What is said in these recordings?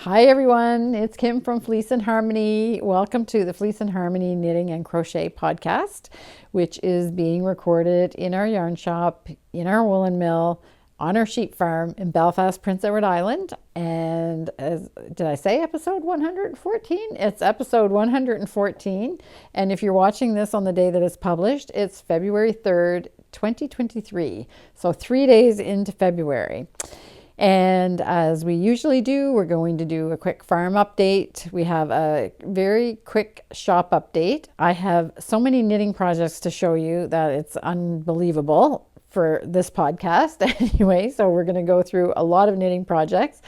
Hi everyone, it's Kim from Fleece and Harmony. Welcome to the Fleece and Harmony Knitting and Crochet podcast, which is being recorded in our yarn shop, in our woolen mill, on our sheep farm in Belfast, Prince Edward Island. And did I say episode 114? It's episode 114. And if you're watching this on the day that it's published, it's February 3rd, 2023. So 3 days into February. And as we usually do, we're going to do a quick farm update. We have a very quick shop update. I have so many knitting projects to show you that it's unbelievable for this podcast anyway. So we're going to go through a lot of knitting projects.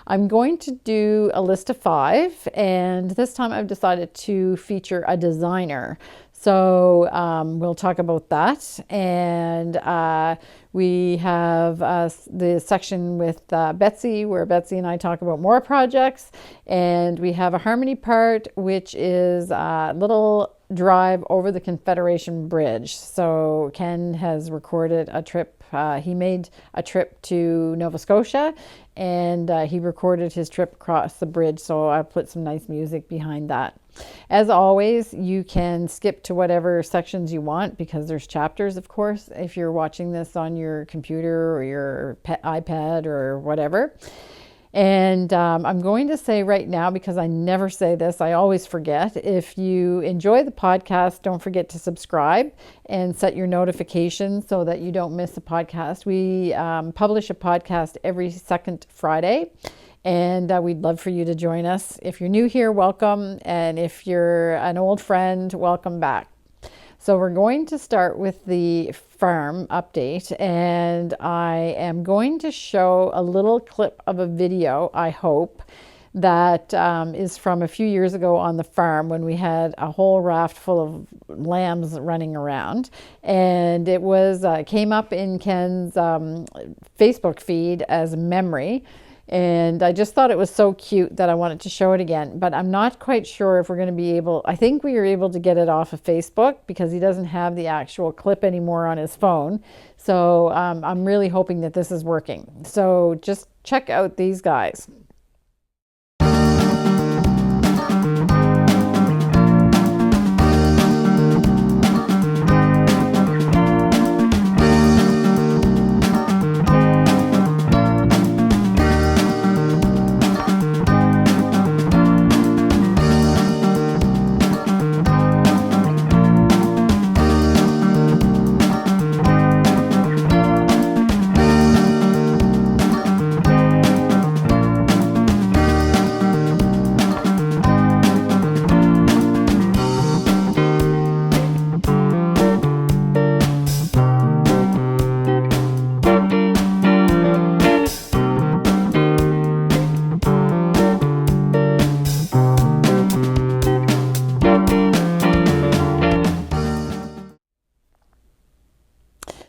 I'm going to do a list of 5, and this time I've decided to feature a designer. So we'll talk about that. And we have the section with Betsy, where Betsy and I talk about more projects. And we have a harmony part, which is a little drive over the Confederation Bridge. So Ken has recorded a trip. He made a trip to Nova Scotia, and he recorded his trip across the bridge. So I put some nice music behind that. As always, you can skip to whatever sections you want because there's chapters, of course, if you're watching this on your computer or your iPad or whatever. And I'm going to say right now, because I never say this, I always forget, if you enjoy the podcast, don't forget to subscribe and set your notifications so that you don't miss a podcast. We publish a podcast every second Friday. And we'd love for you to join us. If you're new here, welcome. And if you're an old friend, welcome back. So we're going to start with the farm update. And I am going to show a little clip of a video, I hope, that is from a few years ago on the farm when we had a whole raft full of lambs running around. And it was came up in Ken's Facebook feed as a memory. And I just thought it was so cute that I wanted to show it again. But I'm not quite sure if we're going to be able, I think we were able to get it off of Facebook because he doesn't have the actual clip anymore on his phone. So I'm really hoping that this is working. So just check out these guys.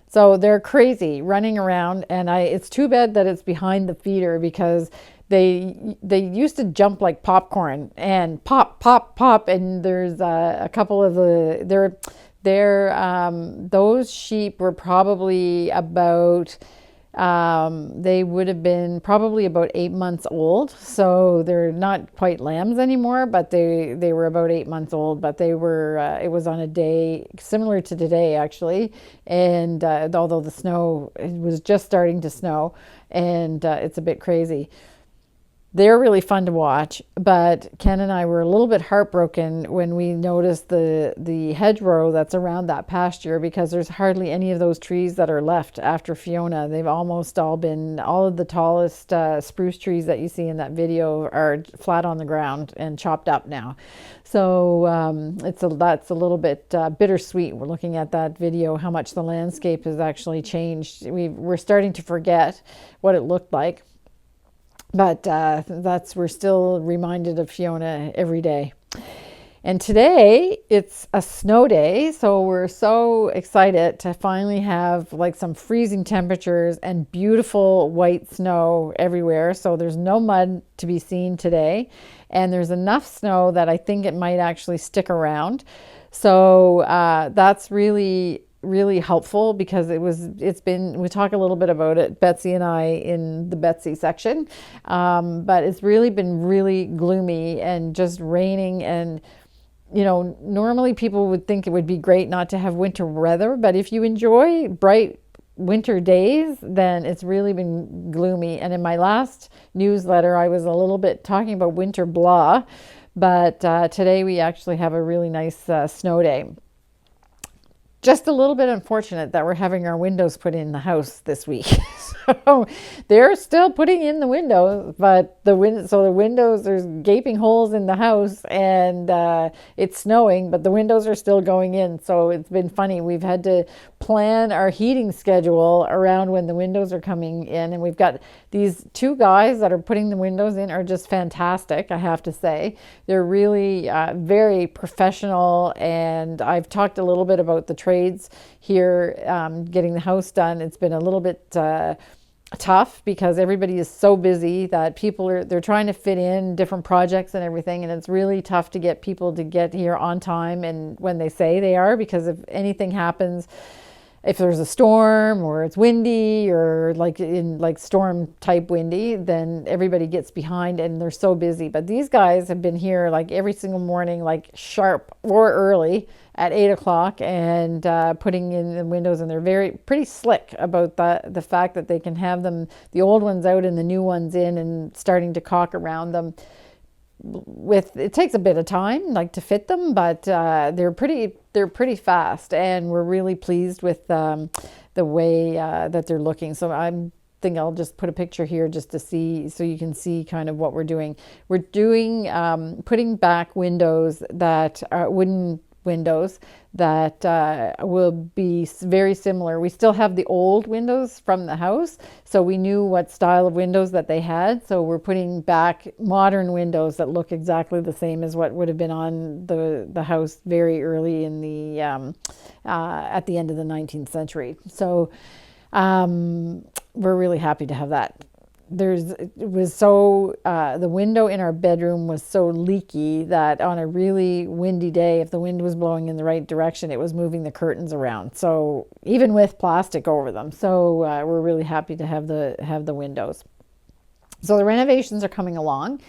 So they're crazy running around, and it's too bad that it's behind the feeder because they used to jump like popcorn and pop, pop, pop. And there's a couple of those sheep were probably about, they would have been probably about 8 months old. So they're not quite lambs anymore, but they were about 8 months old, but they were, it was on a day similar to today actually. And although the snow, it was just starting to snow, and it's a bit crazy. They're really fun to watch, but Ken and I were a little bit heartbroken when we noticed the hedgerow that's around that pasture, because there's hardly any of those trees that are left after Fiona. They've almost all been, all of the tallest spruce trees that you see in that video are flat on the ground and chopped up now. So that's a little bit bittersweet. We're looking at that video, how much the landscape has actually changed. We're starting to forget what it looked like. But we're still reminded of Fiona every day. And today it's a snow day, so we're so excited to finally have like some freezing temperatures and beautiful white snow everywhere. So there's no mud to be seen today, and there's enough snow that I think it might actually stick around. So that's really really helpful because we talk a little bit about it, Betsy and I, in the Betsy section, but it's really been really gloomy and just raining. And normally people would think it would be great not to have winter weather, but if you enjoy bright winter days, then it's really been gloomy. And in my last newsletter, I was a little bit talking about winter blah, but today we actually have a really nice snow day. Just a little bit unfortunate that we're having our windows put in the house this week. So they're still putting in the windows, but the windows, there's gaping holes in the house, and it's snowing, but the windows are still going in. So it's been funny. We've had to plan our heating schedule around when the windows are coming in, and we've got these two guys that are putting the windows in are just fantastic, I have to say. They're really very professional, and I've talked a little bit about the trades here, getting the house done. It's been a little bit tough because everybody is so busy that they're trying to fit in different projects and everything, and it's really tough to get people to get here on time and when they say they are, because if anything happens, if there's a storm or it's windy or like storm type windy, then everybody gets behind and they're so busy. But these guys have been here like every single morning, like sharp or early at 8 o'clock, and putting in the windows, and they're pretty slick about the fact that they can have the old ones out and the new ones in, and starting to caulk around them. It takes a bit of time, like, to fit them, but they're pretty fast, and we're really pleased with the way that they're looking. So I think I'll just put a picture here just to see, so you can see kind of what we're doing. We're doing putting back windows that are wooden windows that will be very similar. We still have the old windows from the house, so we knew what style of windows that they had. So we're putting back modern windows that look exactly the same as what would have been on the house very early in the at the end of the 19th century. So we're really happy to have that. The window in our bedroom was so leaky that on a really windy day, if the wind was blowing in the right direction, it was moving the curtains around. So even with plastic over them. So we're really happy to have the windows. So the renovations are coming along.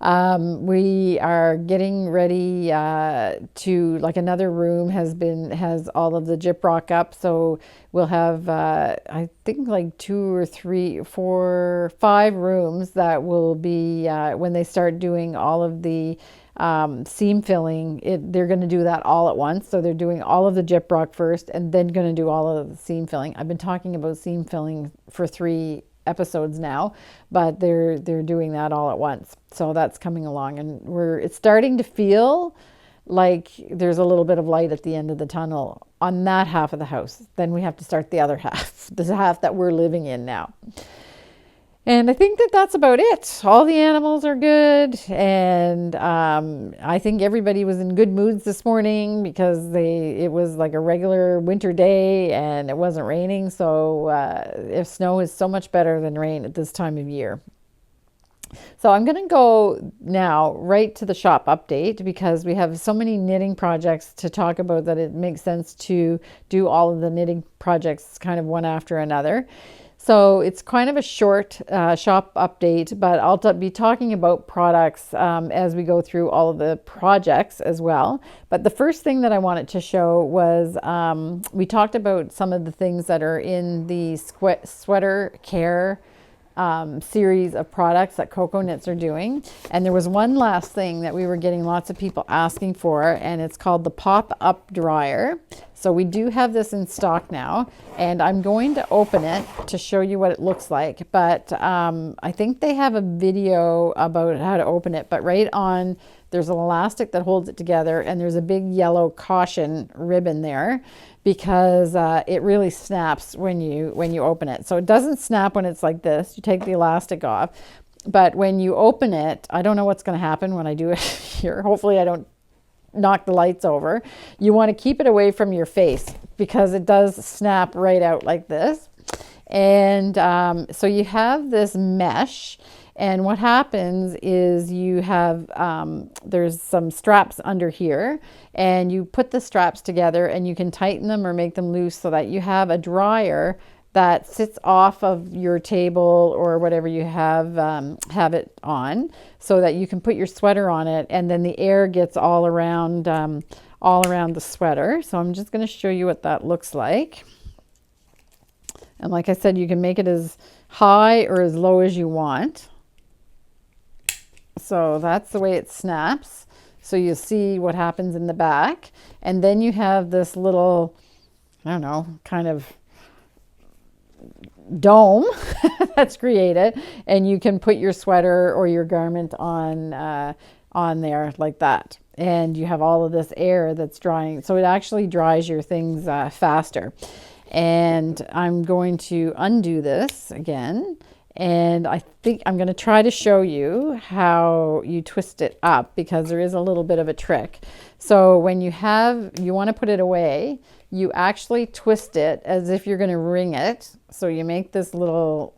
We are getting ready to, like, another room has all of the gyprock up, so we'll have I think like 2 or 3, 4, 5 rooms that will be when they start doing all of the seam filling. They're going to do that all at once, so they're doing all of the gyprock first and then going to do all of the seam filling. I've been talking about seam filling for 3 episodes now, but they're doing that all at once. So that's coming along, and it's starting to feel like there's a little bit of light at the end of the tunnel on that half of the house. Then we have to start the other half, the half that we're living in now. And I think that's about it. All the animals are good, and I think everybody was in good moods this morning because it was like a regular winter day and it wasn't raining. So if snow is so much better than rain at this time of year. So I'm going to go now right to the shop update because we have so many knitting projects to talk about that it makes sense to do all of the knitting projects kind of one after another. So it's kind of a short shop update, but I'll be talking about products as we go through all of the projects as well. But the first thing that I wanted to show was we talked about some of the things that are in the sweater care series of products that Coco Knits are doing. And there was one last thing that we were getting lots of people asking for, and it's called the pop-up dryer. So we do have this in stock now, and I'm going to open it to show you what it looks like. But I think they have a video about how to open it, but right on, there's an elastic that holds it together, and there's a big yellow caution ribbon there because it really snaps when you open it. So it doesn't snap when it's like this. You take the elastic off, but when you open it, I don't know what's going to happen when I do it here. Hopefully I don't knock the lights over. You want to keep it away from your face because it does snap right out like this. And so you have this mesh, And what happens is you have, there's some straps under here, and you put the straps together and you can tighten them or make them loose so that you have a dryer that sits off of your table or whatever you have it on, so that you can put your sweater on it, and then the air gets all around the sweater. So I'm just going to show you what that looks like. And like I said, you can make it as high or as low as you want. So that's the way it snaps. So you see what happens in the back. And then you have this little, I don't know, kind of dome that's created, and you can put your sweater or your garment on there like that. And you have all of this air that's drying. So it actually dries your things faster. And I'm going to undo this again. And I think I'm going to try to show you how you twist it up, because there is a little bit of a trick. So when you want to put it away, you actually twist it as if you're going to ring it. So you make this little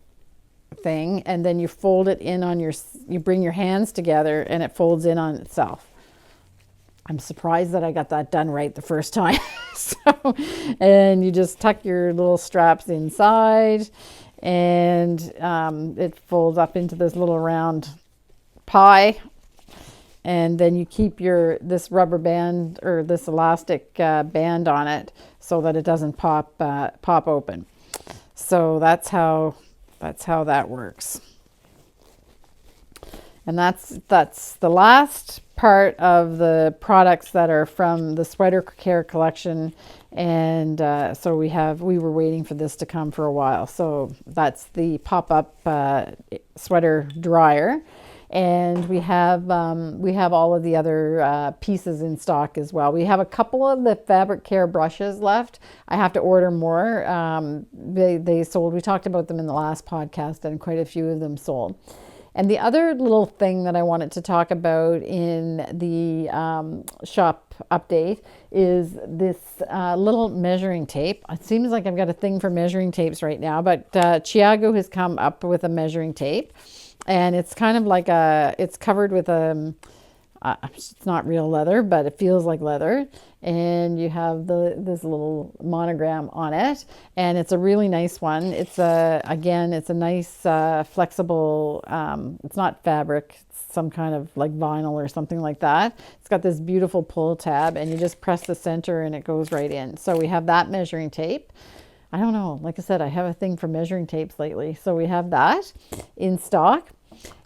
thing, and then you fold it in on you bring your hands together and it folds in on itself. I'm surprised that I got that done right the first time. And you just tuck your little straps inside, and it folds up into this little round pie. And then you keep this rubber band or this elastic band on it so that it doesn't pop open. So that's how that works. And that's the last part of the products that are from the Sweater Care collection. And so we were waiting for this to come for a while. So that's the pop-up sweater dryer. And we have all of the other pieces in stock as well. We have a couple of the fabric care brushes left. I have to order more. They sold. We talked about them in the last podcast, and quite a few of them sold. And the other little thing that I wanted to talk about in the shop update is this little measuring tape. It seems like I've got a thing for measuring tapes right now, but Chiago has come up with a measuring tape. And it's kind of like it's covered with it's not real leather, but it feels like leather. And you have this little monogram on it. And it's a really nice one. It's a nice flexible, it's not fabric, it's some kind of like vinyl or something like that. It's got this beautiful pull tab, and you just press the center and it goes right in. So we have that measuring tape. I don't know, like I said, I have a thing for measuring tapes lately. So we have that in stock.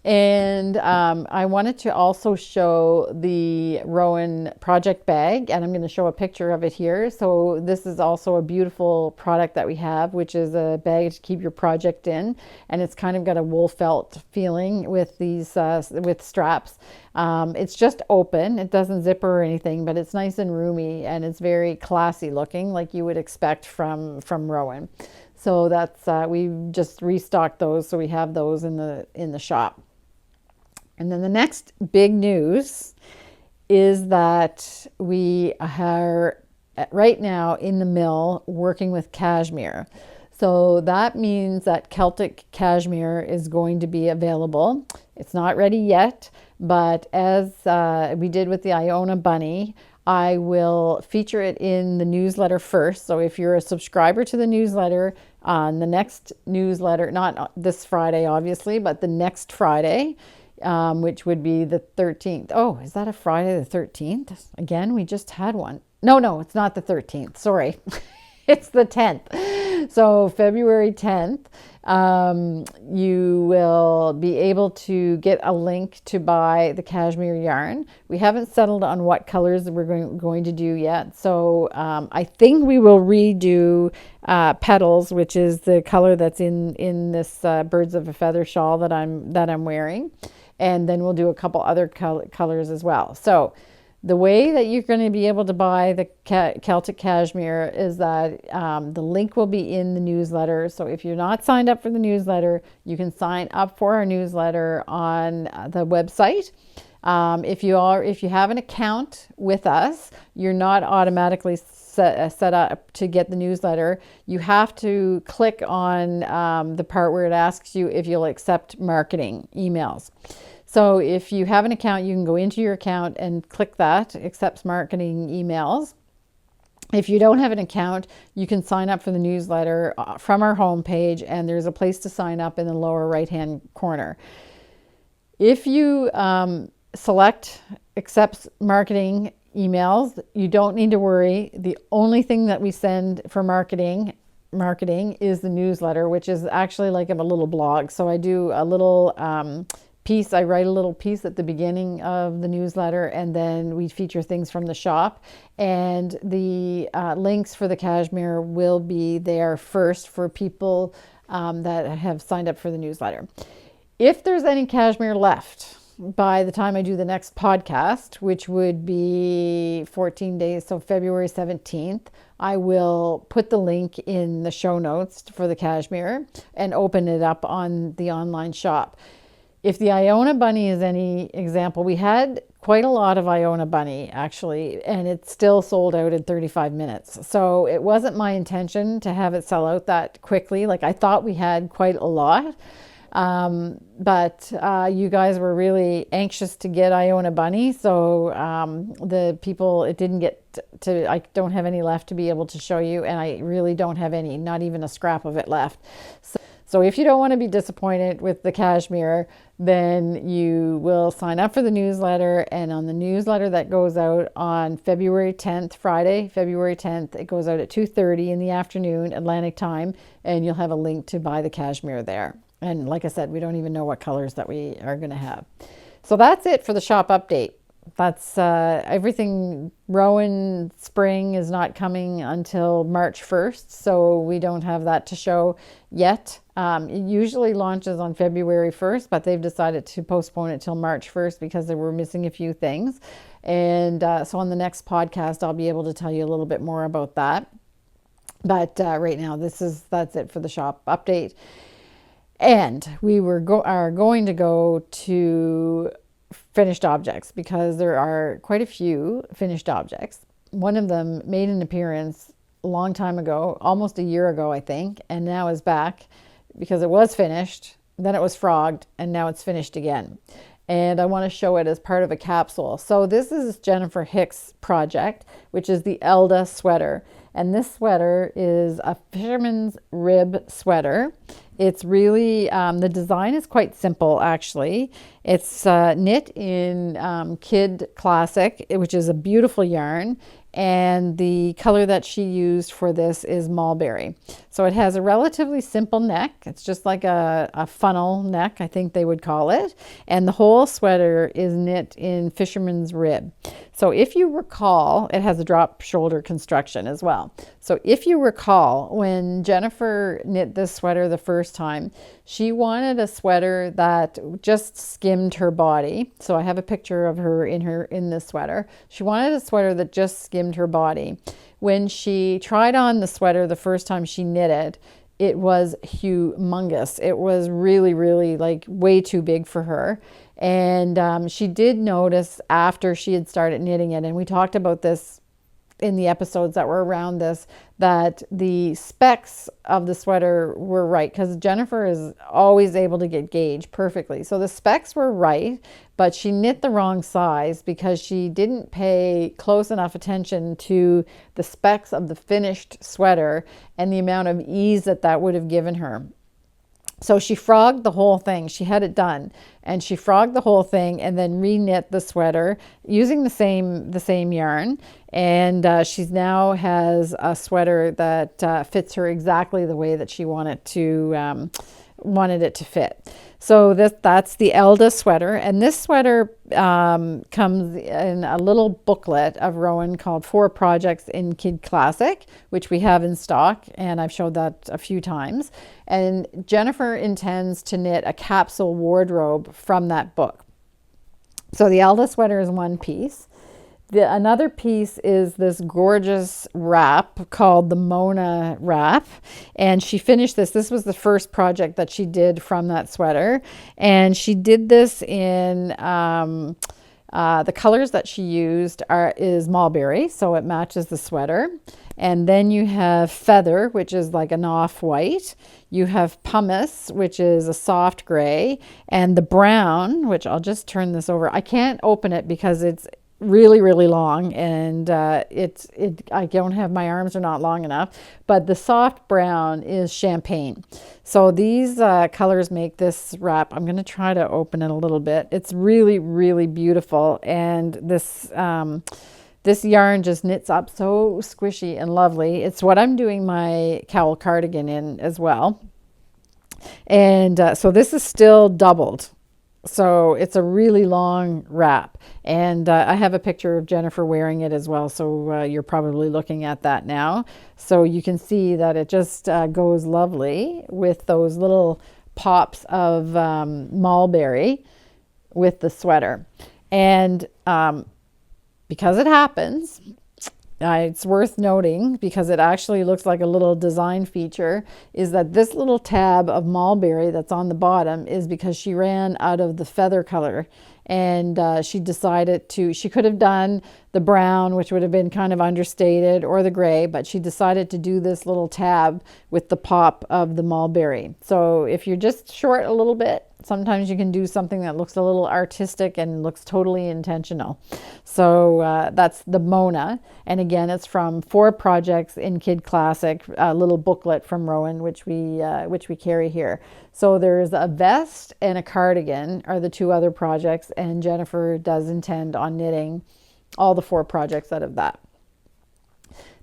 And I wanted to also show the Rowan project bag, and I'm going to show a picture of it here. So this is also a beautiful product that we have, which is a bag to keep your project in, and it's kind of got a wool felt feeling with these with straps. It's just open, it doesn't zipper or anything, but it's nice and roomy, and it's very classy looking, like you would expect from Rowan. So that's we just restocked those, so we have those in the shop. And then the next big news is that we are right now in the mill working with cashmere. So that means that Celtic cashmere is going to be available. It's not ready yet, but as we did with the Iona Bunny, I will feature it in the newsletter first. So if you're a subscriber to the newsletter, on the next newsletter, not this Friday, obviously, but the next Friday, which would be the 13th. Oh, is that a Friday the 13th? Again, we just had one. No, it's not the 13th. Sorry. It's the 10th. So February 10th, you will be able to get a link to buy the cashmere yarn. We haven't settled on what colors we're going to do yet. So I think we will redo Petals, which is the color that's in this Birds of a Feather shawl that I'm wearing. And then we'll do a couple other colors as well. So the way that you're going to be able to buy the Celtic cashmere is that the link will be in the newsletter. So if you're not signed up for the newsletter, you can sign up for our newsletter on the website. If you have an account with us, you're not automatically set up to get the newsletter, you have to click on the part where it asks you if you'll accept marketing emails. So if you have an account, you can go into your account and click that, accepts marketing emails. If you don't have an account, you can sign up for the newsletter from our homepage, and there's a place to sign up in the lower right-hand corner. If you select accepts marketing emails, you don't need to worry. The only thing that we send for marketing is the newsletter, which is actually like a little blog. So I do a little piece. I write a little piece at the beginning of the newsletter, and then we feature things from the shop, and the links for the cashmere will be there first for people that have signed up for the newsletter. If there's any cashmere left by the time I do the next podcast, which would be 14 days, so February 17th, I will put the link in the show notes for the cashmere and open it up on the online shop. If the Iona bunny is any example, we had quite a lot of Iona bunny actually, and it still sold out in 35 minutes. So it wasn't my intention to have it sell out that quickly. Like, I thought we had quite a lot, but you guys were really anxious to get Iona bunny. So the people, it didn't get to, I don't have any left to be able to show you, and I really don't have any, not even a scrap of it left. So if you don't want to be disappointed with the cashmere, then you will sign up for the newsletter, and on the newsletter that goes out on February 10th, Friday, February 10th, it goes out at 2:30 in the afternoon, Atlantic time, and you'll have a link to buy the cashmere there. And like I said, we don't even know what colors that we are going to have. So that's it for the shop update. That's everything. Rowan spring is not coming until March 1st, so we don't have that to show yet. It usually launches on February 1st, but they've decided to postpone it till March 1st because they were missing a few things. And so on the next podcast, I'll be able to tell you a little bit more about that. But right now, that's it for the shop update. And we are going to go to finished objects because there are quite a few finished objects. One of them made an appearance a long time ago, almost a year ago, I think, and now is back because it was finished, then it was frogged, and now it's finished again. And I want to show it as part of a capsule. So this is Jennifer Hicks' project, which is the Elda sweater. And this sweater is a fisherman's rib sweater. It's really, the design is quite simple actually. It's knit in Kid Classic, which is a beautiful yarn. And the color that she used for this is mulberry. So it has a relatively simple neck. It's just like a funnel neck, I think they would call it. And the whole sweater is knit in fisherman's rib. So if you recall, it has a drop shoulder construction as well. So if you recall, when Jennifer knit this sweater the first time, she wanted a sweater that just skimmed her body. So I have a picture of her in this sweater. She wanted a sweater that just skimmed her body. When she tried on the sweater the first time she knit it, it was humongous. It was really, really like way too big for her. And she did notice after she had started knitting it, and we talked about this in the episodes that were around this, that the specs of the sweater were right, because Jennifer is always able to get gauge perfectly. So the specs were right, but she knit the wrong size because she didn't pay close enough attention to the specs of the finished sweater and the amount of ease that would have given her. So she frogged the whole thing. She had it done, and she frogged the whole thing and then re-knit the sweater using the same yarn. And she now has a sweater that fits her exactly the way that she wanted it to fit. So that's the Elda sweater, and this sweater comes in a little booklet of Rowan called 4 Projects in Kid Classic, which we have in stock, and I've showed that a few times. And Jennifer intends to knit a capsule wardrobe from that book. So the Elda sweater is one piece. Another piece is this gorgeous wrap called the Mona wrap, and she finished this. This was the first project that she did from that sweater, and she did this in The colors that she used is mulberry, so it matches the sweater. And then you have feather, which is like an off-white. You have pumice, which is a soft gray. And the brown, which I'll just turn this over. I can't open it because it's really, really long, and I don't have, my arms are not long enough, but the soft brown is champagne. So these colors make this wrap. I'm going to try to open it a little bit. It's really, really beautiful, and this this yarn just knits up so squishy and lovely. It's what I'm doing my cowl cardigan in as well. And so this is still doubled. So it's a really long wrap, and I have a picture of Jennifer wearing it as well, so you're probably looking at that now. So you can see that it just goes lovely with those little pops of mulberry with the sweater. And because it happens, it's worth noting, because it actually looks like a little design feature, is that this little tab of mulberry that's on the bottom is because she ran out of the feather color, and she decided she could have done the brown, which would have been kind of understated, or the gray, but she decided to do this little tab with the pop of the mulberry. So if you're just short a little bit, sometimes you can do something that looks a little artistic and looks totally intentional. So that's the Mona. And again, it's from 4 Projects in Kid Classic, a little booklet from Rowan, which we carry here. So there's a vest and a cardigan are the 2 other projects, and Jennifer does intend on knitting all the 4 projects out of that.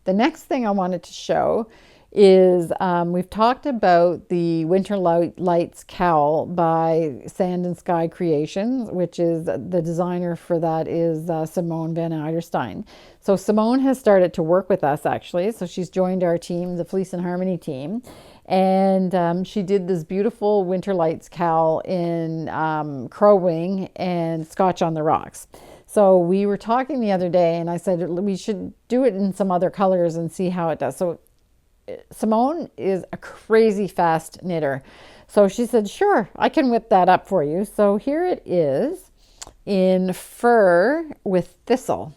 The next thing I wanted to show is we've talked about the Winter Lights Cowl by Sand and Sky Creations, which is the designer for that is Simone Van Eiderstein. So Simone has started to work with us, actually. So she's joined our team, the Fleece and Harmony team. And she did this beautiful Winter Lights cowl in Crow Wing and Scotch on the Rocks. So we were talking the other day, and I said we should do it in some other colors and see how it does. So Simone is a crazy fast knitter. So she said, sure, I can whip that up for you. So here it is in fur with thistle.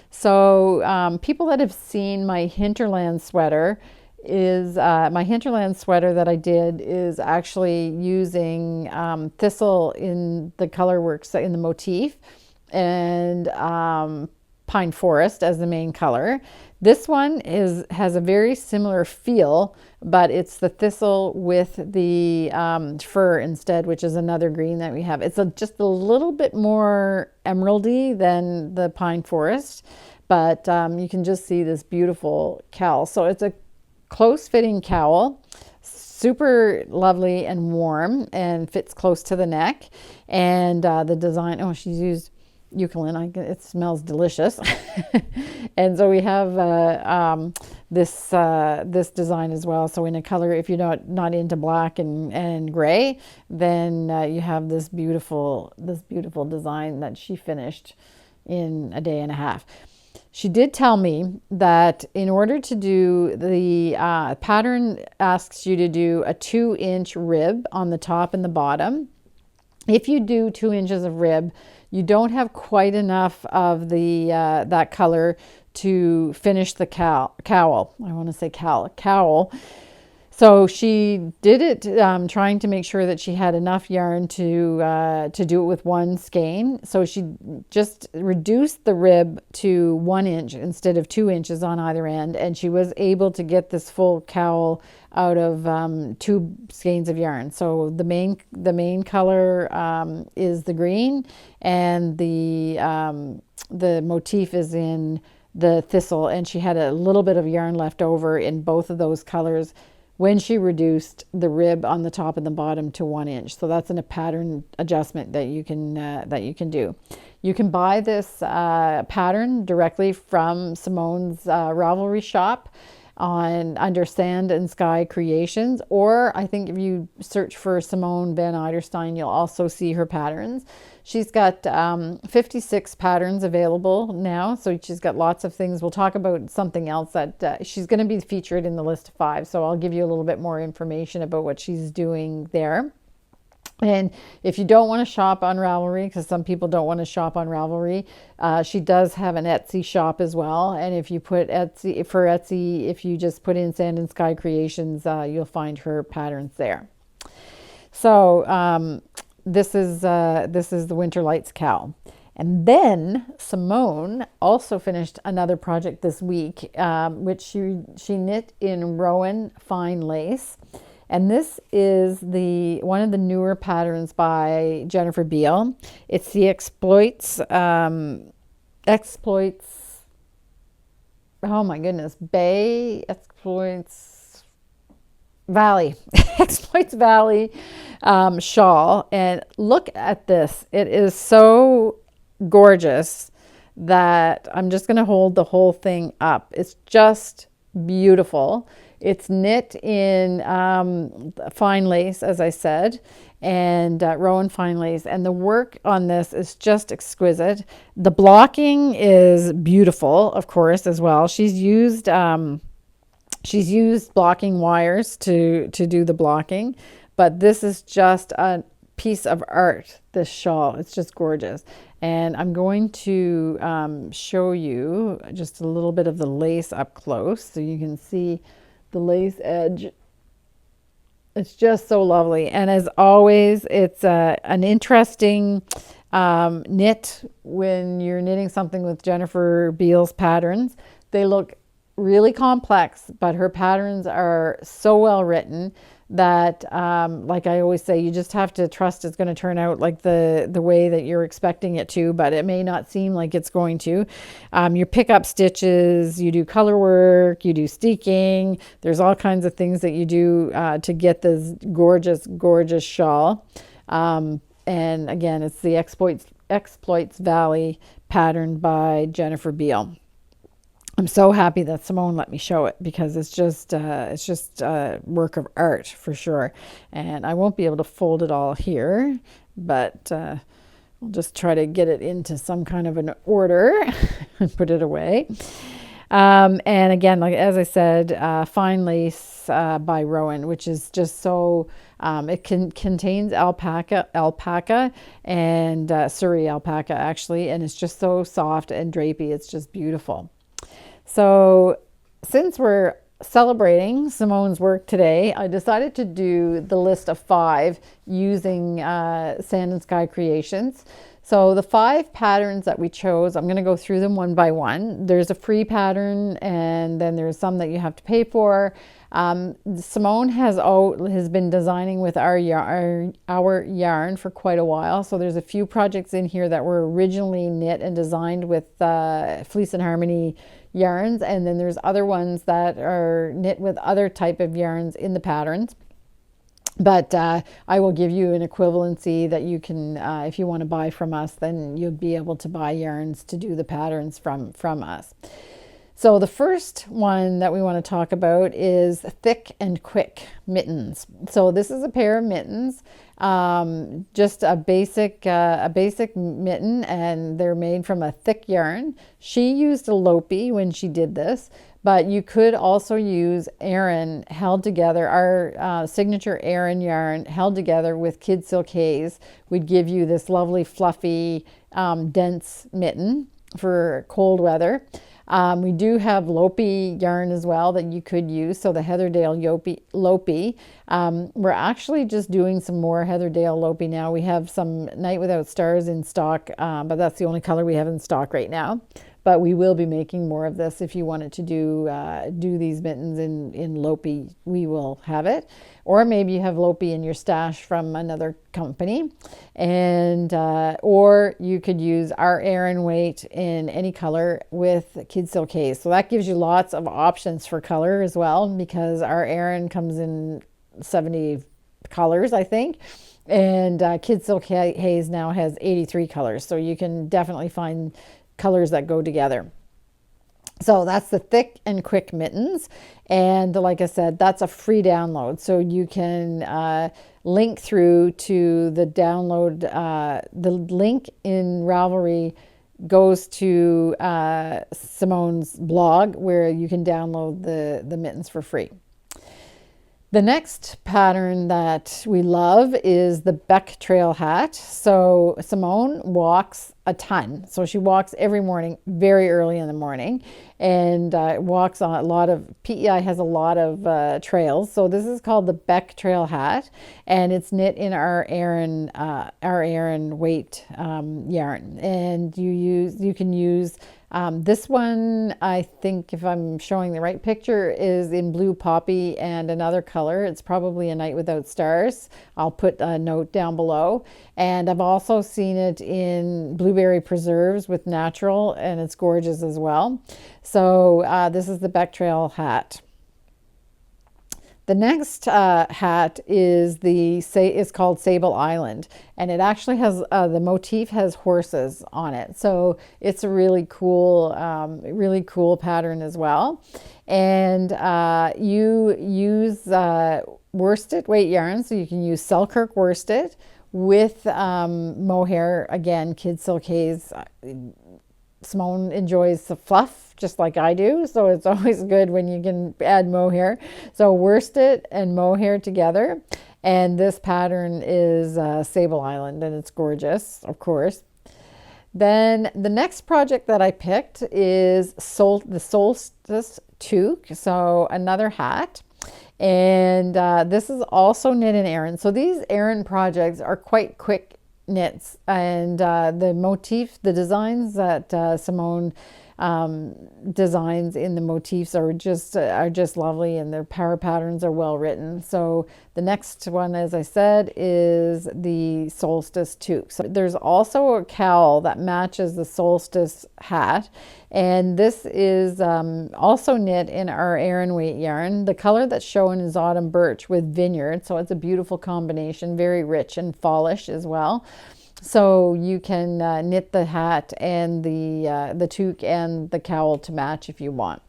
So people that have seen my hinterland sweater my hinterland sweater that I did is actually using thistle in the color works, in the motif, and pine forest as the main color. This one has a very similar feel, but it's the thistle with the fur instead, which is another green that we have. It's just a little bit more emeraldy than the pine forest, but you can just see this beautiful cowl. So it's a close-fitting cowl, super lovely and warm, and fits close to the neck. And the design, she's used eucalyptus. It smells delicious. And so we have this design as well. So in a color, if you're not into black and gray, then you have this beautiful design that she finished in a day and a half. She did tell me that in order to do the pattern asks you to do a 2-inch rib on the top and the bottom. If you do 2 inches of rib, you don't have quite enough of the that color to finish the cowl. I want to say cowl. So she did it trying to make sure that she had enough yarn to do it with one skein. So she just reduced the rib to 1 inch instead of 2 inches on either end, and she was able to get this full cowl out of 2 skeins of yarn. So the main color is the green, and the motif is in the thistle, and she had a little bit of yarn left over in both of those colors when she reduced the rib on the top and the bottom to 1 inch. So that's a pattern adjustment that you can do. You can buy this pattern directly from Simone's Ravelry shop under Sand and Sky Creations, or I think if you search for Simone Van Eiderstein, you'll also see her patterns. She's got 56 patterns available now, so she's got lots of things. We'll talk about something else that she's going to be featured in the list of 5, so I'll give you a little bit more information about what she's doing there. And if you don't want to shop on Ravelry, because some people don't want to shop on Ravelry, she does have an Etsy shop as well. And if you put Etsy, if you just put in Sand and Sky Creations, you'll find her patterns there. So this is the Winter Lights cowl. And then Simone also finished another project this week, which she knit in Rowan fine lace. And this is one of the newer patterns by Jennifer Beal. It's the Exploits, oh my goodness, Bay Exploits Valley, Exploits Valley shawl. And look at this. It is so gorgeous that I'm just going to hold the whole thing up. It's just beautiful. It's knit in fine lace, as I said, and Rowan fine lace. And the work on this is just exquisite. The blocking is beautiful, of course, as well. She's used blocking wires to do the blocking, but this is just a piece of art, this shawl. It's just gorgeous. And I'm going to show you just a little bit of the lace up close so you can see the lace edge. It's just so lovely. And as always, it's an interesting knit when you're knitting something with Jennifer Beal's patterns. They look really complex, but her patterns are so well written that like I always say, you just have to trust it's going to turn out like the way that you're expecting it to, but it may not seem like it's going to. You pick up stitches, you do color work, you do steeking. There's all kinds of things that you do to get this gorgeous shawl. And again, it's the Exploits Valley pattern by Jennifer Beal. I'm so happy that Simone let me show it because it's just a work of art for sure. And I won't be able to fold it all here, but we'll just try to get it into some kind of an order and put it away. And again, like as I said, fine lace by Rowan, which is just so it contains alpaca and Surrey alpaca actually, and it's just so soft and drapey. It's just beautiful. So since we're celebrating Simone's work today, I decided to do the list of 5 using Sand and Sky Creations. So the 5 patterns that we chose, I'm going to go through them one by one. There's a free pattern and then there's some that you have to pay for. Simone has been designing with our yarn for quite a while. So there's a few projects in here that were originally knit and designed with Fleece and Harmony yarns, and then there's other ones that are knit with other type of yarns in the patterns. But I will give you an equivalency that you can, if you want to buy from us, then you'll be able to buy yarns to do the patterns from us. So the first one that we want to talk about is Thick and Quick mittens. So this is a pair of mittens, just a basic mitten, and they're made from a thick yarn. She used a Lopi when she did this, but you could also use Aran held together. Our signature Aran yarn held together with Kid Silk Haze would give you this lovely fluffy dense mitten for cold weather. We do have Lopi yarn as well that you could use. So the Heatherdale Lopi. We're actually just doing some more Heatherdale Lopi now. We have some Night Without Stars in stock, but that's the only color we have in stock right now. But we will be making more of this. If you wanted to do these mittens in Lopi, we will have it. Or maybe you have Lopi in your stash from another company, and or you could use our Aran weight in any color with Kid Silk Haze. So that gives you lots of options for color as well, because our Aran comes in 70 colors, I think. And Kid Silk Haze now has 83 colors. So you can definitely find colors that go together. So that's the Thick and Quick mittens. And like I said, that's a free download. So you can link through to the download. The link in Ravelry goes to Simone's blog where you can download the mittens for free. The next pattern that we love is the Beck Trail Hat. So Simone walks a ton. So she walks every morning, very early in the morning, and walks on a lot of, PEI has a lot of trails. So this is called the Beck Trail Hat, and it's knit in our Aran weight yarn. And you can use this one, I think, if I'm showing the right picture, is in blue poppy and another color. It's probably A Night Without Stars. I'll put a note down below. And I've also seen it in blueberry preserves with natural, and it's gorgeous as well. So this is the Beck Trail Hat. The next hat is called Sable Island, and it actually has the motif has horses on it, so it's a really cool pattern as well. And you use worsted weight yarn, so you can use Selkirk worsted with mohair. Again, Kid Silk Haze. Simone enjoys the fluff just like I do, so it's always good when you can add mohair. So worsted and mohair together, and this pattern is Sable Island, and it's gorgeous, of course. Then the next project that I picked is the Solstice Toque, so another hat. And this is also knit in Aran. So these Aran projects are quite quick knits, and the designs that Simone designs in the motifs are just lovely, and their power patterns are well written. So the next one, as I said, is the Solstice Toque. So there's also a cowl that matches the Solstice hat, and this is also knit in our Aran weight yarn. The color that's shown is autumn birch with vineyard, so it's a beautiful combination, very rich and fallish as well. So you can knit the hat and the toque and the cowl to match if you want.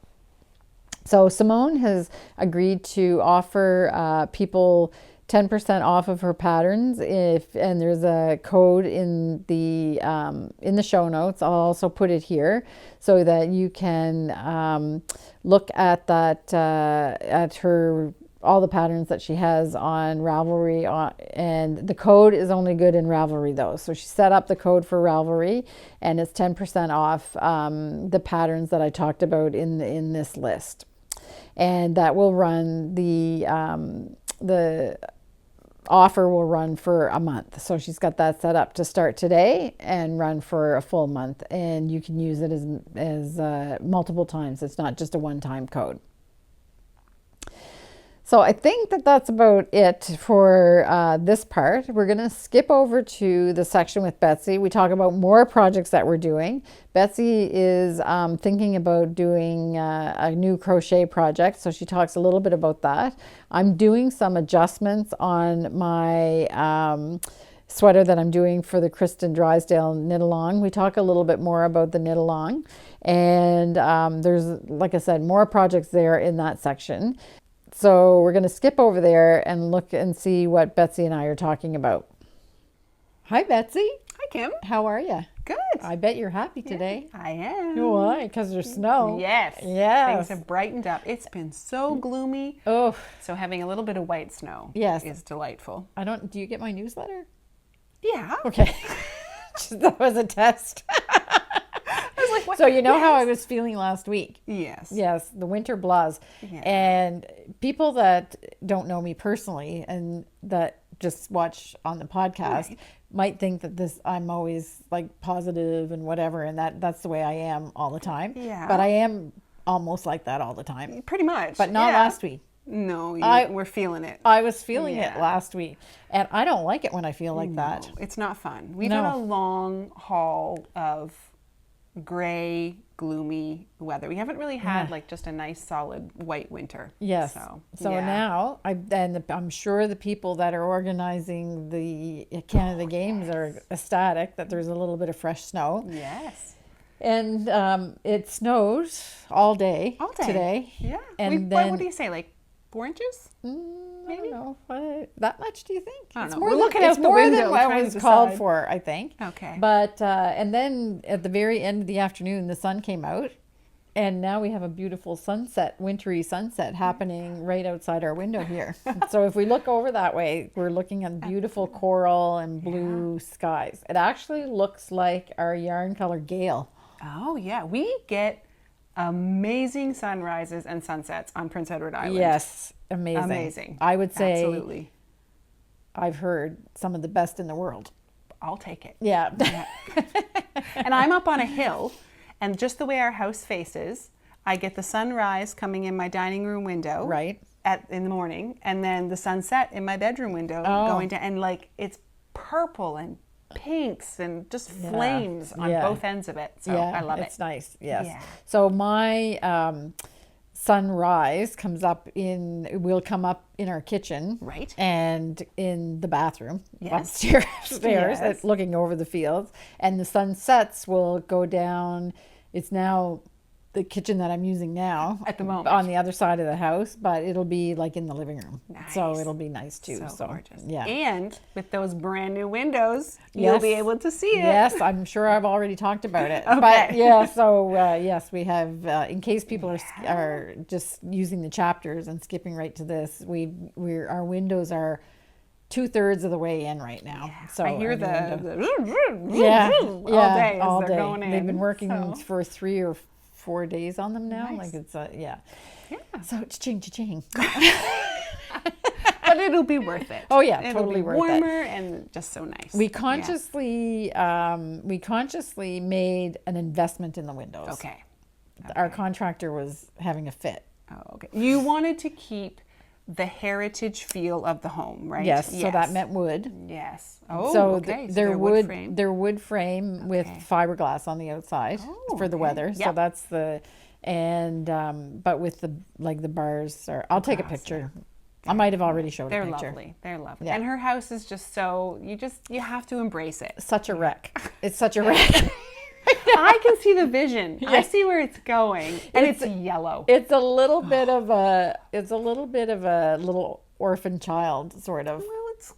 So Simone has agreed to offer people 10% off of her patterns and there's a code in the show notes. I'll also put it here so that you can look at that at her all the patterns that she has on Ravelry, and the code is only good in Ravelry though. So she set up the code for Ravelry, and it's 10% off the patterns that I talked about in this list. And that will run the offer will run for a month. So she's got that set up to start today and run for a full month, and you can use it as multiple times. It's not just a one-time code. So I think that that's about it for this part. We're going to skip over to the section with Betsy. We talk about more projects that we're doing. Betsy is thinking about doing a new crochet project, so she talks a little bit about that. I'm doing some adjustments on my sweater that I'm doing for the Kristen Drysdale knit along. We talk a little bit more about the knit along, and there's, like I said, more projects there in that section. So we're going to skip over there and look and see what Betsy and I are talking about. Hi, Betsy. Hi, Kim. How are you? Good. I bet you're happy today. Yeah, I am. Why? Because there's snow. Yes. Yes. Things have brightened up. It's been so gloomy. Oh. So having a little bit of white snow is delightful. Do you get my newsletter? Yeah. Okay. That was a test. So you know how I was feeling last week? Yes. Yes, the winter blahs. Yeah. And people that don't know me personally and that just watch on the podcast might think that I'm always like positive and whatever, and that's the way I am all the time. Yeah. But I am almost like that all the time. Pretty much. But not last week. No, we're feeling it. I was feeling it last week, and I don't like it when I feel like that. It's not fun. We've had a long haul of gray, gloomy weather. We haven't really had like just a nice solid white winter. Yes. So now I'm sure the people that are organizing the Canada Games are ecstatic that there's a little bit of fresh snow. Yes. And it snows all day today. Yeah. And what do you say, like 4 inches? Maybe. I don't know. That much, do you think? I don't know. More We're looking it's out the more window than what trying was to called decide. for, I think. Okay. But and then at the very end of the afternoon, the sun came out, And now we have a beautiful sunset, wintry sunset happening right outside our window here. So if we look over that way, we're looking at beautiful coral and blue skies. It actually looks like our yarn color Gale. Oh, yeah. We get amazing sunrises and sunsets on Prince Edward Island. Yes, amazing. Amazing. I would say, absolutely. I've heard some of the best in the world. I'll take it. Yeah. And I'm up on a hill, and just the way our house faces, I get the sunrise coming in my dining room window. Right. In the morning, and then the sunset in my bedroom window going to, and like it's purple and pinks and just flames on both ends of it. So I love it. It's nice. Yes. Yeah. So my sunrise will come up in our kitchen. Right. And in the bathroom upstairs, looking over the fields. And the sunsets will go down. It's now the kitchen that I'm using now at the moment on the other side of the house, but it'll be like in the living room. Nice. So it'll be nice too. So gorgeous. Yeah. And with those brand new windows, you'll be able to see it. Yes, I'm sure I've already talked about it. Okay. But yeah, so yes, we have, in case people are just using the chapters and skipping right to this, our windows are 2/3 of the way in right now. Yeah. So I hear the all day. They're going in. They've been working for 3 or 4 days on them now. Nice. Like it's so it's cha-ching. But it'll be worth it. Oh yeah, it'll totally be worth warmer it. and just so nice. We consciously made an investment in the windows. Okay. Our contractor was having a fit. Oh, okay. You wanted to keep the heritage feel of the home, right? Yes. So that meant wood. Yes. Oh, so okay. They're wood frame with fiberglass on the outside for the weather. Yep. So that's but with the bars I'll take a picture. I might have already showed a picture. They're lovely. Yeah. And her house is just so, you have to embrace it. Such a wreck. It's such a wreck. I can see the vision. I see where it's going, and it's yellow. It's a little bit of a little orphan child, sort of. Well, it's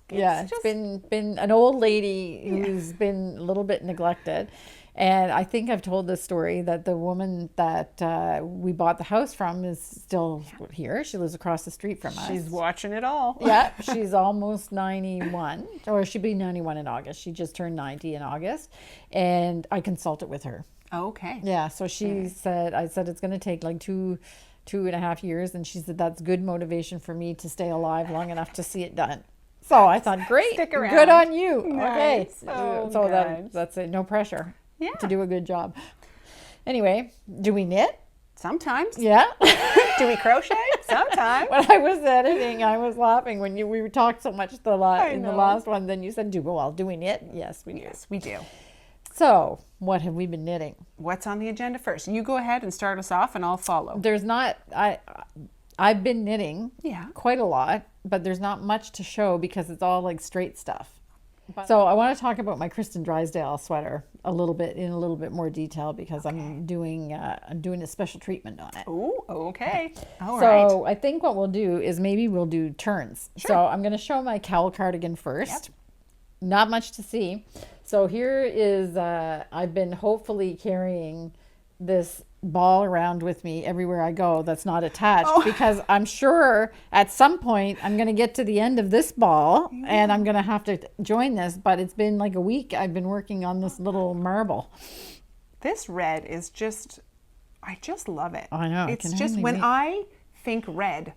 just been an old lady who's been a little bit neglected. And I think I've told this story that the woman that we bought the house from is still here. She lives across the street from us. She's watching it all. Yeah, she's almost 91, or she'll be 91 in August. She just turned 90 in August, and I consulted with her. Okay. Yeah, so I said it's going to take like 2.5 years, and she said that's good motivation for me to stay alive long enough to see it done. So I thought, great, stick around. Good on you. Nice. Okay, so that's it. No pressure. Yeah. To do a good job. Anyway, do we knit? Sometimes. Yeah. Do we crochet? Sometimes. When I was editing, I was laughing when we talked so much in the last one. Then you said, do we knit? Yes, we do. Yes, we do. So, what have we been knitting? What's on the agenda first? You go ahead and start us off, and I'll follow. I've been knitting quite a lot, but there's not much to show because it's all like straight stuff. So I want to talk about my Kristen Drysdale sweater in a little bit more detail because I'm doing a special treatment on it. Oh, okay. All right. So I think what we'll do is maybe we'll do turns. Sure. So I'm going to show my cowl cardigan first. Yep. Not much to see. So here is I've been hopefully carrying this ball around with me everywhere I go that's not attached because I'm sure at some point I'm going to get to the end of this ball and I'm going to have to join this, but it's been like a week I've been working on this little marble. This red is I just love it. I know. It's just when I think red,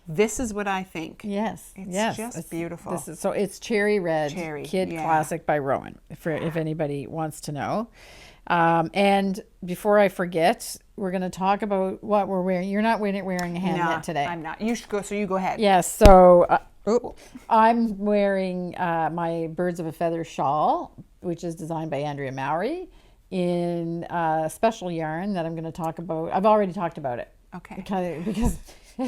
this is what I think. Yes. It's just beautiful. It's Cherry Red Kid Classic by Rowan, if anybody wants to know. And before I forget, we're going to talk about what we're wearing. You're not wearing a hand knit today. I'm not. You should go. So you go ahead. Yes. So I'm wearing my Birds of a Feather shawl, which is designed by Andrea Mowry in a special yarn that I'm going to talk about. I've already talked about it. Okay. Because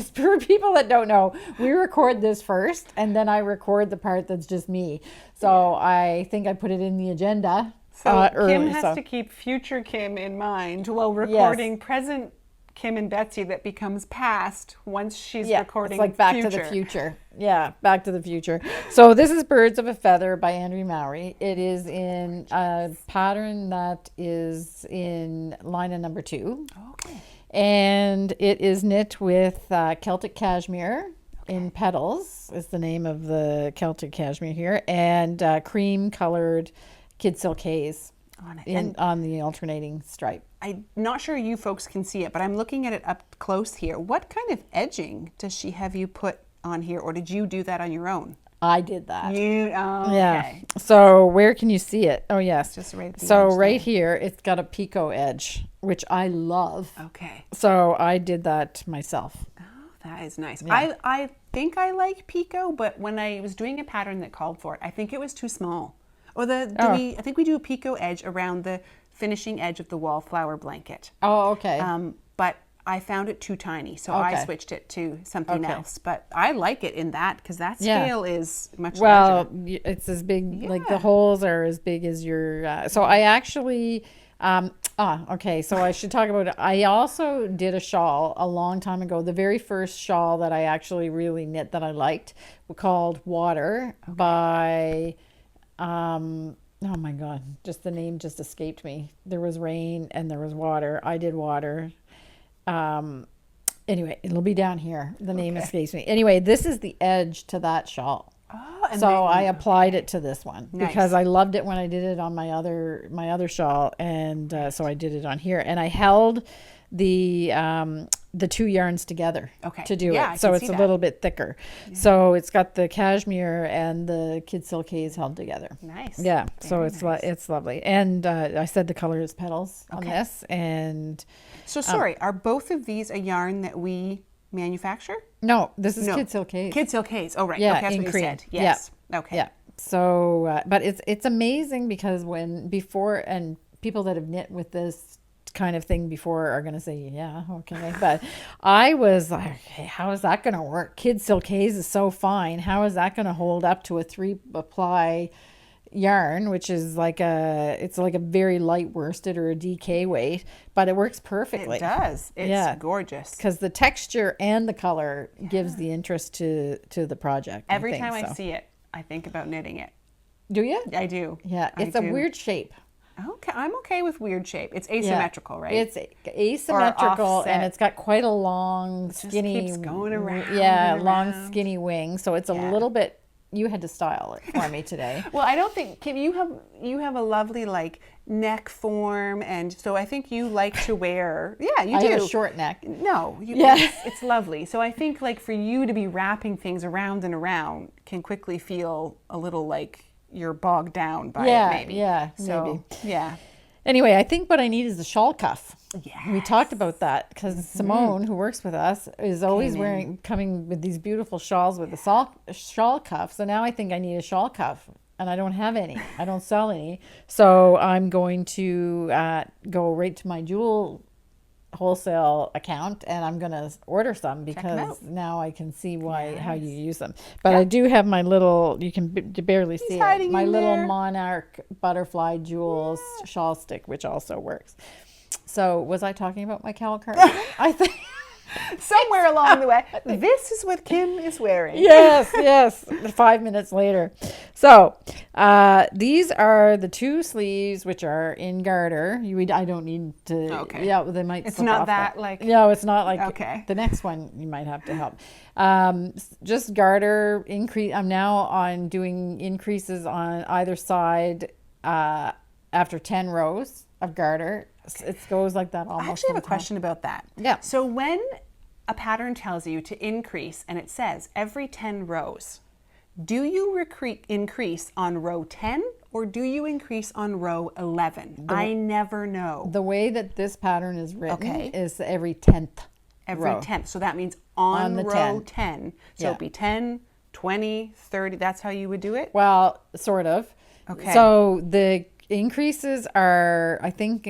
for people that don't know, we record this first, and then I record the part that's just me. So I think I put it in the agenda. So Kim has to keep future Kim in mind while recording present Kim and Betsy that becomes past once she's recording it's like Back to the Future. Yeah, Back to the Future. So this is Birds of a Feather by Andrea Mowry. It is in a pattern that is in line number 2. Okay. And it is knit with Celtic cashmere in petals is the name of the Celtic cashmere here, and cream colored kid silk haze on the alternating stripe. I'm not sure you folks can see it, but I'm looking at it up close here. What kind of edging does she have you put on here, or did you do that on your own? I did that. Yeah. Okay. So where can you see it? Oh, yes. Just right at the so edge right there. here, it's got a picot edge, which I love. Okay. So I did that myself. Oh, that is nice. Yeah. I think I like picot, but when I was doing a pattern that called for it, I think it was too small. Or I think we do a picot edge around the finishing edge of the Wallflower blanket. Oh, okay. But I found it too tiny, so I switched it to something else. But I like it in that because that scale is much larger. Well, it's as big, like the holes are as big as your, so I actually, okay, so I should talk about it. I also did a shawl a long time ago. The very first shawl that I actually really knit that I liked was called Water by, oh my God, just the name just escaped me. There was rain and there was water. I did Water. Anyway, it'll be down here. The name escapes me. Anyway, this is the edge to that shawl. Oh, so I applied it to this one because I loved it when I did it on my other shawl, and so I did it on here, and I held the two yarns together to do it. So it's a little bit thicker. Yeah. So it's got the cashmere and the kid silk haze held together. Nice. Yeah. Very so it's lovely. And I said the color is petals on this. And so sorry, are both of these a yarn that we manufacture? No, this is kid silk haze. Kid silk haze. Oh, right. Yeah, okay, that's in what cream. you said. Yes. Yeah. Okay. Yeah. So, but it's amazing because and people that have knit with this kind of thing before are going to say, yeah, okay. But I was like, hey, how is that going to work? Kid silk haze is so fine. How is that going to hold up to a 3-ply yarn, which is it's like a very light worsted or a DK weight, but it works perfectly. It does. It's gorgeous. Because the texture and the color gives the interest to the project. Every time I see it, I think about knitting it. Do you? I do. Yeah, it's a weird shape. Okay, I'm okay with weird shape. It's asymmetrical, right? It's asymmetrical, and it's got quite a long, skinny. It keeps going around. Yeah, and long, around. Skinny wing. So it's a little bit. You had to style it for me today. Well, I don't think, Kim, you have a lovely neck form, and so I think you like to wear. Yeah, you do. I have a short neck. No, it's lovely. So I think for you to be wrapping things around and around can quickly feel a little like you're bogged down by it, maybe. Yeah, so, maybe. Yeah. Anyway, I think what I need is the shawl cuff. Yes. We talked about that because Simone, who works with us, is always coming with these beautiful shawls with the shawl cuff. So now I think I need a shawl cuff, and I don't have any. I don't sell any. So I'm going to go right to my Jewel wholesale account, and I'm going to order some because now I can see how you use them. But I do have my little, you can barely see it, my little Monarch Butterfly Jewels shawl stick, which also works. So was I talking about my cowl cardigan? I think somewhere along the way. This is what Kim is wearing. Yes. 5 minutes later. So these are the 2 sleeves, which are in garter. I don't need to. Okay. Yeah, they might. It's not that No, it's not like. Okay. The next one you might have to help. Just garter increase. I'm now on doing increases on either side after 10 rows of garter. Okay. It goes like that almost. I actually have a question about that. Yeah. So when a pattern tells you to increase and it says every 10 rows, do you increase on row 10 or do you increase on row 11? I never know. The way that this pattern is written is every 10th Every row. 10th. So that means on the row 10. So it'd be 10, 20, 30. That's how you would do it? Well, sort of. Okay. So the increases are, I think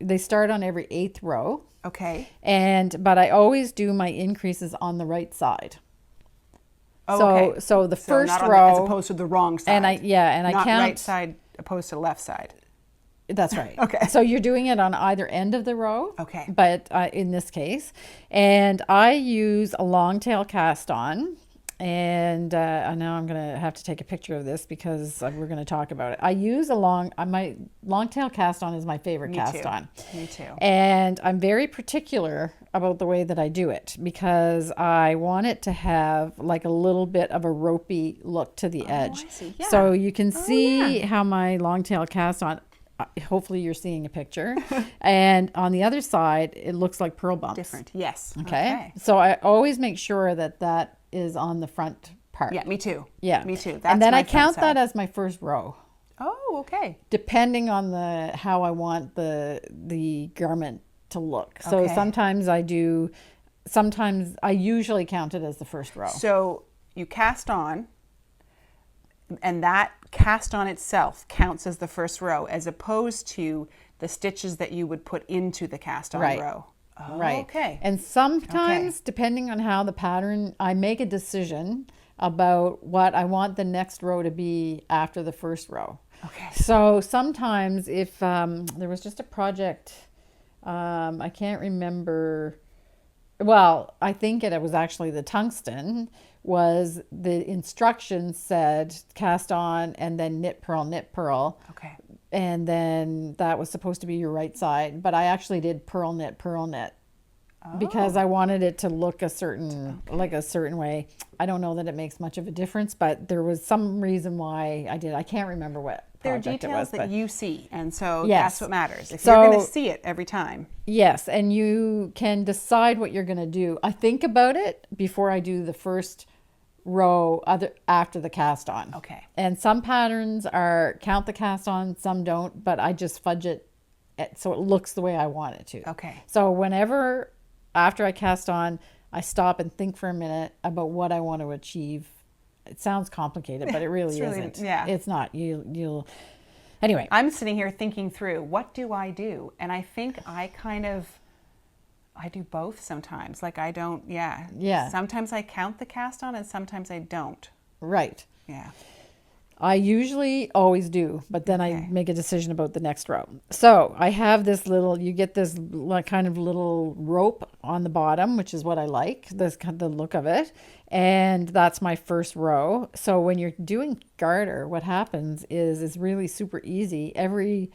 they start on every 8th row. Okay. But I always do my increases on the right side. Oh, so the first row, as opposed to the wrong side. And I count right side opposed to left side. That's right. Okay. So you're doing it on either end of the row. Okay. But in this case, and I use a long tail cast on. And now I'm going to have to take a picture of this because we're going to talk about it. I use my long tail cast on is my favorite cast on. Me too. And I'm very particular about the way that I do it because I want it to have like a little bit of a ropey look to the edge. I see. Yeah. So you can see how my long tail cast on, hopefully you're seeing a picture. And on the other side, it looks like pearl bumps. Different. Yes. Okay. So I always make sure that is on the front part. Yeah, me too. Yeah. Me too. That's and then my I count front side. that as my first row. Oh, okay. Depending on how I want the garment to look. So Okay. sometimes I usually count it as the first row. So you cast on, and that cast on itself counts as the first row, as opposed to the stitches that you would put into the cast on row. Oh, Right. Okay. And sometimes, depending on how the pattern, I make a decision about what I want the next row to be after the first row. Okay. So sometimes if there was just a project, I can't remember, well, I think it was actually the tungsten, was the instructions said cast on and then knit, purl. Okay. And then that was supposed to be your right side, but I actually did purl knit because I wanted it to look a certain way. I don't know that it makes much of a difference, but there was some reason why I did. I can't remember what There are project details it was, that you see, and so Yes. that's what matters. If So- you're going to see it every time. Yes, and you can decide what you're going to do. I think about it before I do the first row after the cast on. Okay. And some patterns count the cast on, some don't, but I just fudge it so it looks the way I want it to. Okay. So whenever after I cast on, I stop and think for a minute about what I want to achieve. It sounds complicated, but it really isn't. Yeah. It's not. You'll anyway. I'm sitting here thinking through, what do I do? And I think I do both sometimes. Like I don't, Yeah. Sometimes I count the cast on and sometimes I don't. Right. Yeah. I usually always do, but then I Okay. make a decision about the next row. So I have this you get this kind of little rope on the bottom, which is what I like, this kind of the look of it. And that's my first row. So when you're doing garter, what happens is it's really super easy. Every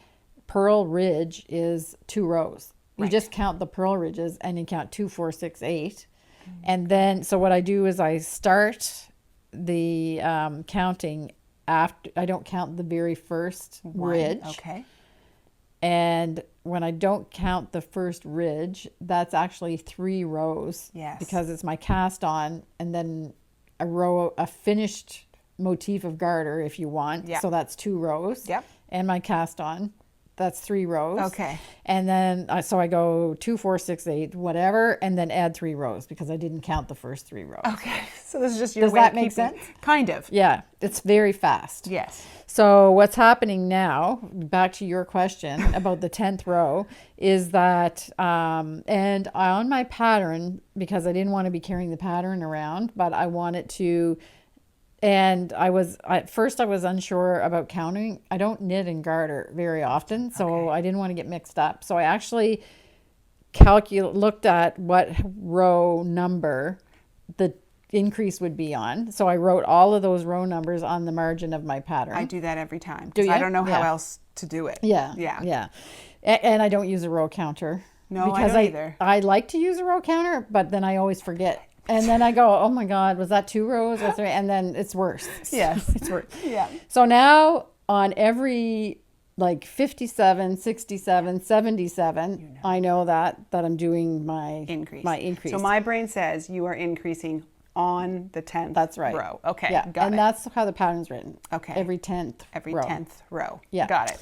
purl ridge is 2 rows. You Right. just count the purl ridges and you count 2, 4, 6, 8. And then, so what I do is I start the counting after, I don't count the very first ridge. Okay. And when I don't count the first ridge, that's actually 3 rows. Yes. Because it's my cast on and then a finished motif of garter if you want. Yeah. So that's 2 rows. Yep. And my cast on, that's 3 rows. Okay. And then, so I go 2, 4, 6, 8, whatever, and then add 3 rows because I didn't count the first 3 rows. Okay. So this is just your Does way that of make keeping- sense? Kind of. Yeah, it's very fast. Yes. So what's happening now, back to your question about the 10th row, is that, and on my pattern, because I didn't want to be carrying the pattern around, but I wanted to, and at first I was unsure about counting. I don't knit and garter very often, so I didn't want to get mixed up. So I actually looked at what row number the increase would be on. So I wrote all of those row numbers on the margin of my pattern. I do that every time. Do 'cause I ya? don't know how Yeah. else to do it. Yeah. Yeah. Yeah. And I don't use a row counter. No, I because don't either. I like to use a row counter, but then I always forget. And then I go, oh my God, was that 2 rows or 3? And then it's worse. Yes. It's worse. Yeah. So now on every 57, 67, 77, I know that I'm doing my Increase. My increase. So my brain says you are increasing on the 10th That's right. row. Okay. Yeah. Got and it. that's how the pattern's written. Okay. Every 10th Every row. 10th row. Yeah. Got it.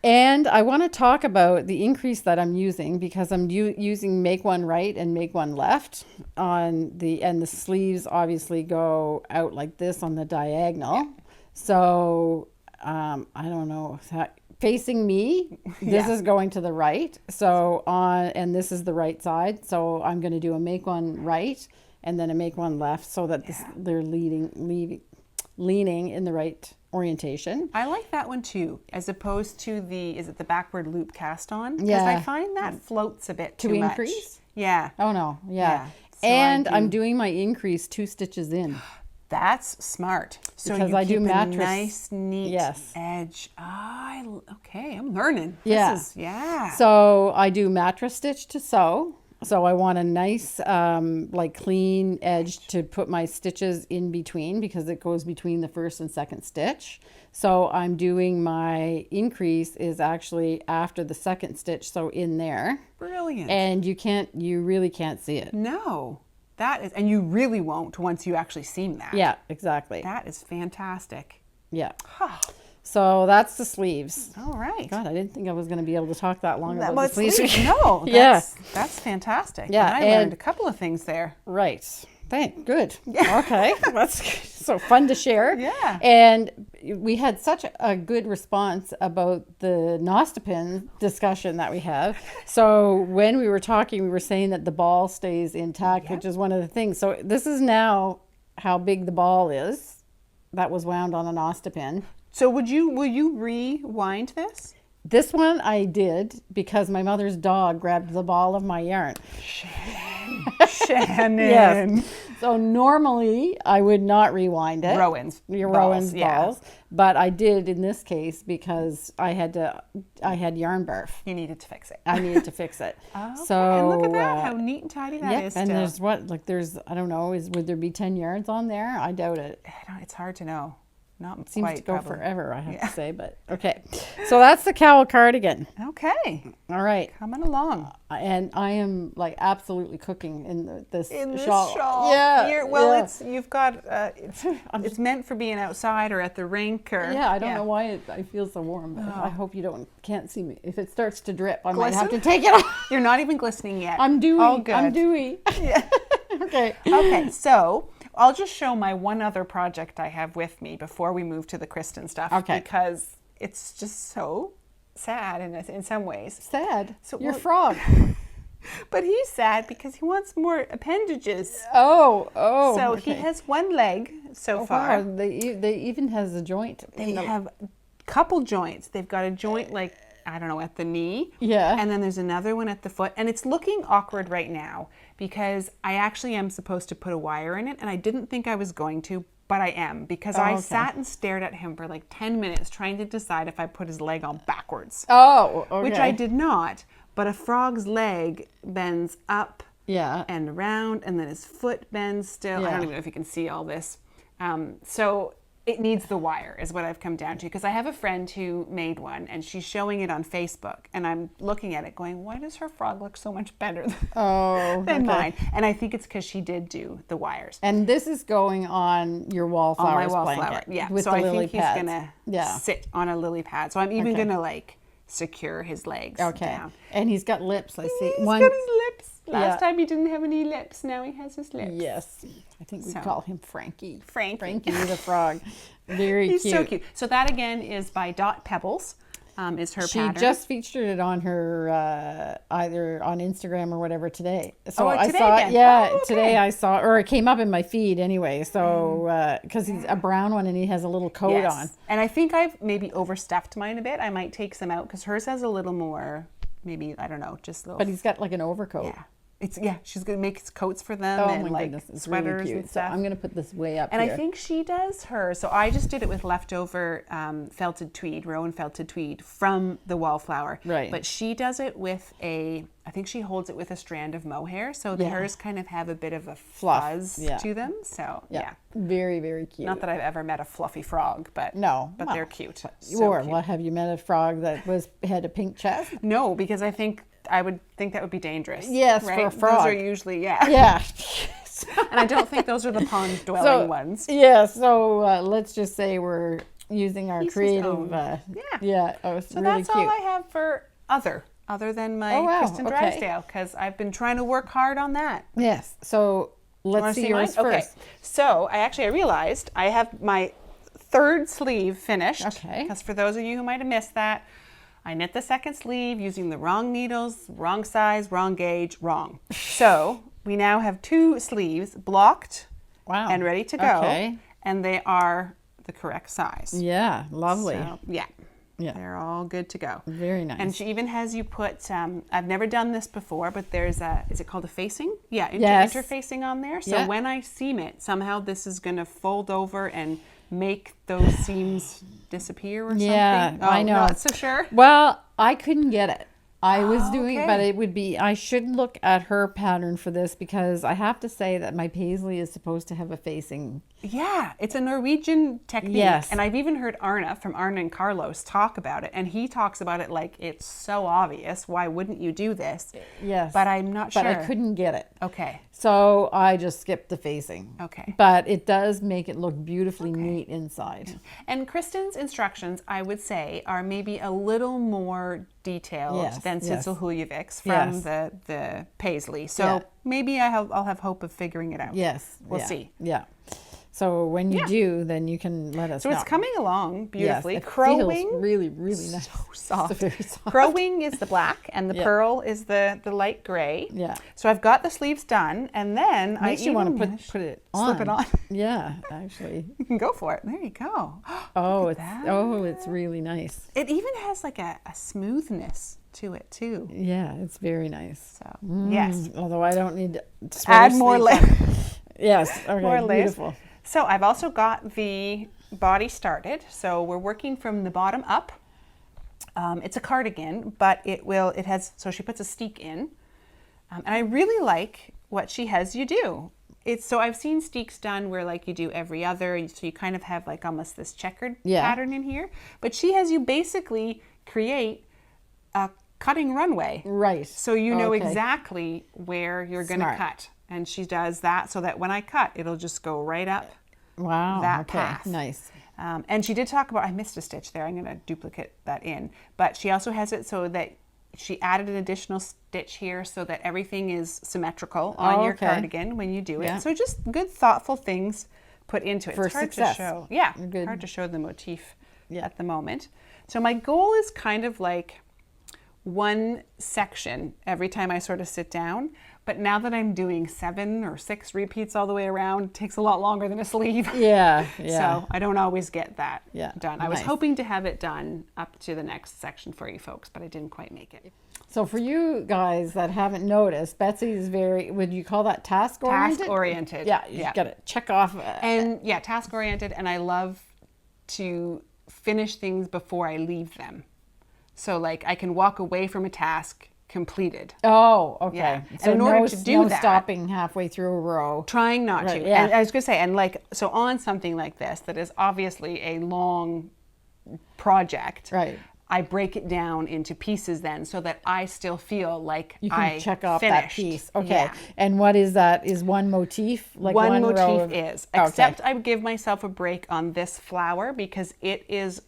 And I want to talk about the increase that I'm using because I'm using make one right and make one left and the sleeves obviously go out like this on the diagonal. Yeah. So I don't know, facing me, this is going to the right. So and this is the right side. So I'm going to do a make one right and then a make one left so that they're leaning in the right orientation. I like that one too, as opposed to is it the backward loop cast on? Because Yeah. I find that floats a bit To too much. increase? Yeah. Oh no, yeah. And I'm doing my increase 2 stitches in. That's smart. So Because you I keep do a mattress. nice, neat edge. Okay, I'm learning. Yeah. This is, So I do mattress stitch to sew. So I want a nice, like clean edge to put my stitches in between because it goes between the first and second stitch. So I'm doing my increase is actually after the second stitch, so in there. Brilliant. And you really can't see it. No, that is, and you really won't once you actually seam that. Yeah, exactly. That is fantastic. Yeah. So that's the sleeves. All right. God, I didn't think I was going to be able to talk that long about Well, the sleeves. No, Yeah. that's fantastic. Yeah, And I learned a couple of things there. Right. Good. Yeah. Okay. That's so fun to share. Yeah. And we had such a good response about the Nostipin discussion that we have. So when we were talking, we were saying that the ball stays intact, which is one of the things. So this is now how big the ball is that was wound on a Nostipin. So will you rewind this? This one I did because my mother's dog grabbed the ball of my yarn. Shannon. Yes. So normally I would not rewind it. Rowan's Rowan's yeah. balls. But I did in this case because I had yarn barf. You needed to fix it. I needed to fix it. So and look at that, how neat and tidy that is. And still. there's I don't know, would there be 10 yards on there? I doubt it. It's hard to know. Not It seems quite, to go probably. forever, I have to say, but okay. So that's the cowl cardigan. Okay. All right. Coming along. And I am like absolutely cooking in this shawl. Yeah. It's you've got it's meant for being outside or at the rink or I don't know why I feel so warm, but I hope you can't see me. If it starts to drip, I might have to take it off. You're not even glistening yet. I'm dewy. Oh, good. I'm dewy. Yeah. Okay. So I'll just show my one other project I have with me before we move to the Kristen stuff. Okay. Because it's just so sad in some ways. Sad. So your frog. But he's sad because he wants more appendages. Oh. So he has one leg so far. Wow. They even has a joint. They have a couple joints. They've got a joint like, I don't know, at the knee. Yeah. And then there's another one at the foot. And it's looking awkward right now because I actually am supposed to put a wire in it. And I didn't think I was going to, but I am. Because I sat and stared at him for like 10 minutes trying to decide if I put his leg on backwards. Oh, okay. Which I did not. But a frog's leg bends up and around. And then his foot bends still. I don't even know if you can see all this. So it needs the wire is what I've come down to, because I have a friend who made one and she's showing it on Facebook and I'm looking at it going, why does her frog look so much better than mine? And I think it's because she did do the wires. And this is going on your Wallflowers blanket. Yeah. With so the I lily think pads. he's going to sit on a lily pad. So I'm even going to like secure his legs down. And he's got lips, I see. He's got his lips. Last time he didn't have any lips. Now he has his lips. Yes. I think we call him Frankie. Frankie the frog. Very He's cute. so cute. So that again is by Dot Pebbles. Is her pattern. She just featured it on her either on Instagram or whatever today. So today I saw again. it. Yeah, Oh, okay. today I saw, or it came up in my feed anyway. So because he's a brown one and he has a little coat on. And I think I've maybe overstuffed mine a bit. I might take some out because hers has a little more, maybe, I don't know, just a little. But he's got like an overcoat. Yeah. She's gonna make coats for them and like sweaters really cute. and stuff. So I'm gonna put this way up and here. I think she does her. So I just did it with leftover felted tweed, Rowan felted tweed from the Wallflower. Right. But she does it with I think she holds it with a strand of mohair. So hers kind of have a bit of a fuzz to them. So yeah. Very, very cute. Not that I've ever met a fluffy frog, but but they're cute. Well, have you met a frog that had a pink chest? No, because I would think that would be dangerous. Yes, right? for a frog. Those are usually, Yeah. And I don't think those are the pond-dwelling ones. Yeah, so let's just say we're using our creative... Oh, it's so really that's cute. all I have for other than my Kristen Drysdale, because I've been trying to work hard on that. Yes, so let's see yours first. Okay, so I realized I have my third sleeve finished. Okay. Because for those of you who might have missed that, I knit the second sleeve using the wrong needles, wrong size, wrong gauge, wrong. So we now have 2 sleeves blocked and ready to go. Okay. And they are the correct size. Yeah, lovely. So, yeah. Yeah. They're all good to go. Very nice. And she even has you put, I've never done this before, but there's is it called a facing? Yeah, Yes. interfacing on there. So Yeah. when I seam it, somehow this is going to fold over and make those seams disappear or something. Yeah, I know. Not so sure. Well, I couldn't get it. I was doing, okay. but it would be, I should look at her pattern for this because I have to say that my paisley is supposed to have a facing. Yeah, it's a Norwegian technique. Yes. And I've even heard Arna and Carlos talk about it. And he talks about it like it's so obvious. Why wouldn't you do this? Yes. But I'm not sure. But I couldn't get it. Okay. So I just skipped the facing. Okay. But it does make it look beautifully neat inside. And Kristen's instructions, I would say, are maybe a little more detailed Yes, than yes. Sissel Huljevik's from Yes. the paisley. So Yeah. maybe I'll have hope of figuring it out. Yes. We'll yeah, see. Yeah. So when you do, then you can let us So know. it's coming along beautifully. Yes, it Crowing, feels really, really nice. so soft. It's very soft. Crowing is the black, and the Yeah. pearl is the light gray. Yeah. So I've got the sleeves done, and then Makes you want to put it on. slip it on. Yeah, actually. You can go for it. There you go. Oh, it's that. it's really nice. It even has like a smoothness to it too. Yeah, it's very nice. So yes, Although I don't need to add more layers. Yes. Okay. More layers. Beautiful. So I've also got the body started. So we're working from the bottom up. It's a cardigan, but it has, so she puts a steek in. And I really like what she has you do. So I've seen steeks done where like you do every other, so you kind of have like almost this checkered pattern in here. But she has you basically create a cutting runway. Right. So you know Okay. exactly where you're going to Smart. cut. And she does that so that when I cut, it'll just go right up Wow. that okay. path. Nice. And she did talk about, I missed a stitch there, I'm going to duplicate that in. But she also has it so that she added an additional stitch here so that everything is symmetrical on your cardigan when you do it. Yeah. So just good, thoughtful things put into it. For it's hard success. to show. Yeah, Good. hard to show the motif at the moment. So my goal is kind of like one section every time I sort of sit down. But now that I'm doing 7 or 6 repeats all the way around, it takes a lot longer than a sleeve. Yeah. Yeah. So I don't always get that Yeah, done. I was nice. hoping to have it done up to the next section for you folks, but I didn't quite make it. So for you guys that haven't noticed, Betsy is very, would you call that task oriented? Task oriented. Yeah. You got to check off. And yeah, task oriented. And I love to finish things before I leave them. So like I can walk away from a task completed. Oh, okay. Yeah. So And in order no, to do no that, stopping halfway through a row. trying not Right, to. yeah. And I was going to say, and like, so on something like this, that is obviously a long project. Right. I break it down into pieces then so that I still feel like You can I check off finished. that piece. Okay. Yeah. And what is that? Is one motif? Like one row motif of- is, Okay. except I give myself a break on this flower because it is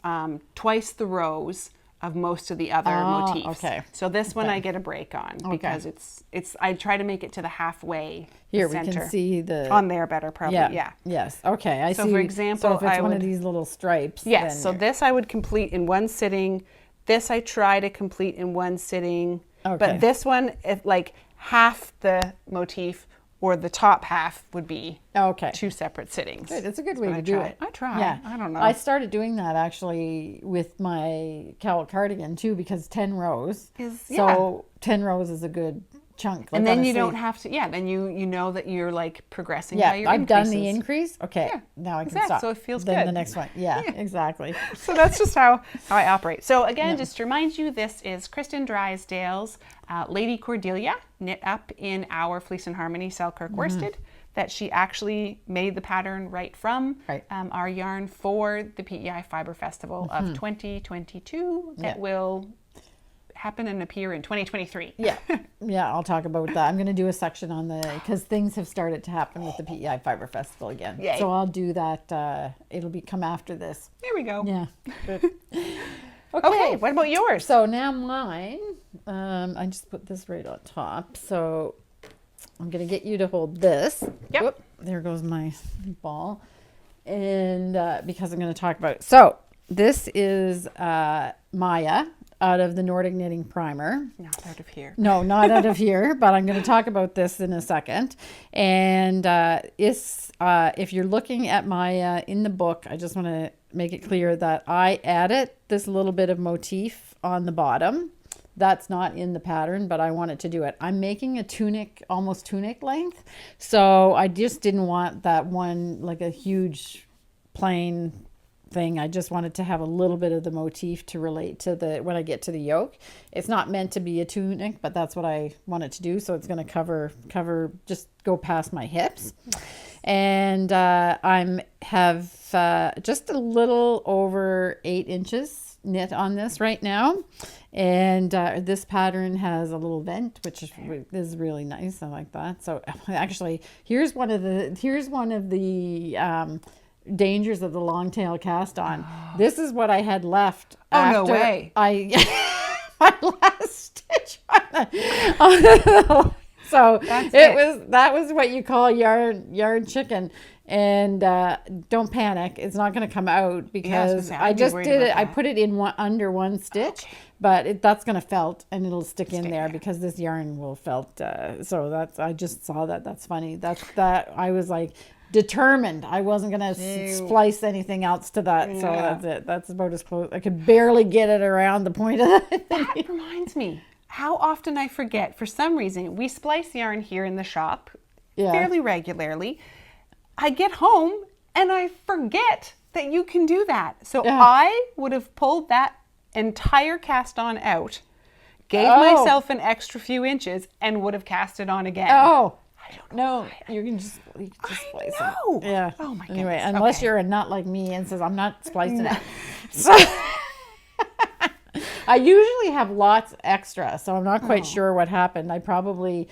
twice the rows of most of the other motifs. okay. So this one I get a break on because it's I try to make it to the halfway Here we center. can see the on there better probably. Yeah. Yes. Okay. I So see. for example, so if it's I one of would- these little stripes. Yes, then so you're- this I would complete in one sitting. This I try to complete in one sitting. Okay. But this one, if like half the motif or the top half would be Okay. 2 separate sittings. Good. It's a good way But to I do try. it. I try. Yeah. I don't know. I started doing that actually with my cowl cardigan too because 10 rows. So 10 rows is a good chunk. Like and then on a you don't sleeve. have to, then you know that you're like progressing Yeah, by your I've done the increases. increase. Okay, Yeah, now I can exact. stop. So it feels then good. the next one. Yeah, exactly. So that's just how I operate. So again, just to remind you, this is Kristen Drysdale's Lady Cordelia, knit up in our Fleece and Harmony Selkirk worsted, that she actually made the pattern right from our yarn for the PEI Fibre Festival of 2022 that will happen and appear in 2023. Yeah, I'll talk about that. I'm going to do a section on because things have started to happen with the PEI Fibre Festival again. Yay. So I'll do that. It'll come after this. There we go. Yeah. Okay, what about yours? So now mine, I just put this right on top. So I'm going to get you to hold this. Yep. Whoop, there goes my ball. And because I'm going to talk about it. So this is Maja out of the Nordic Knitting Primer. Not out of here. No, not out of here, but I'm going to talk about this in a second. And if you're looking at Maja in the book, I just want to make it clear that I added this little bit of motif on the bottom. That's not in the pattern, but I wanted to do it. I'm making a tunic, almost tunic length. So I just didn't want that one, like a huge plain thing. I just wanted to have a little bit of the motif to relate to when I get to the yoke. It's not meant to be a tunic, but that's what I wanted to do. So it's going to cover, just go past my hips. And I have just a little over 8 inches knit on this right now, and this pattern has a little vent, which is really nice. I like that. So actually, here's one of the dangers of the long tail cast on. This is what I had left after no way. my last stitch on the so that was what you call yarn chicken. And don't panic, it's not going to come out because I just did it. I put it in under one stitch, but that's going to felt and it'll stick in there because this yarn will felt. So I just saw that. That's funny. That I was like determined I wasn't going to splice anything else to that. So that's it. That's about as close. I could barely get it around the point of that. That reminds me how often I forget. For some reason, we splice yarn here in the shop fairly regularly. I get home and I forget that you can do that. So I would have pulled that entire cast on out, gave myself an extra few inches, and would have cast it on again. Oh, I don't know. You can just splice it. Yeah. Oh my goodness. Anyway, unless you're a nut like me and says I'm not splicing it. So I usually have lots extra, so I'm not quite sure what happened. I probably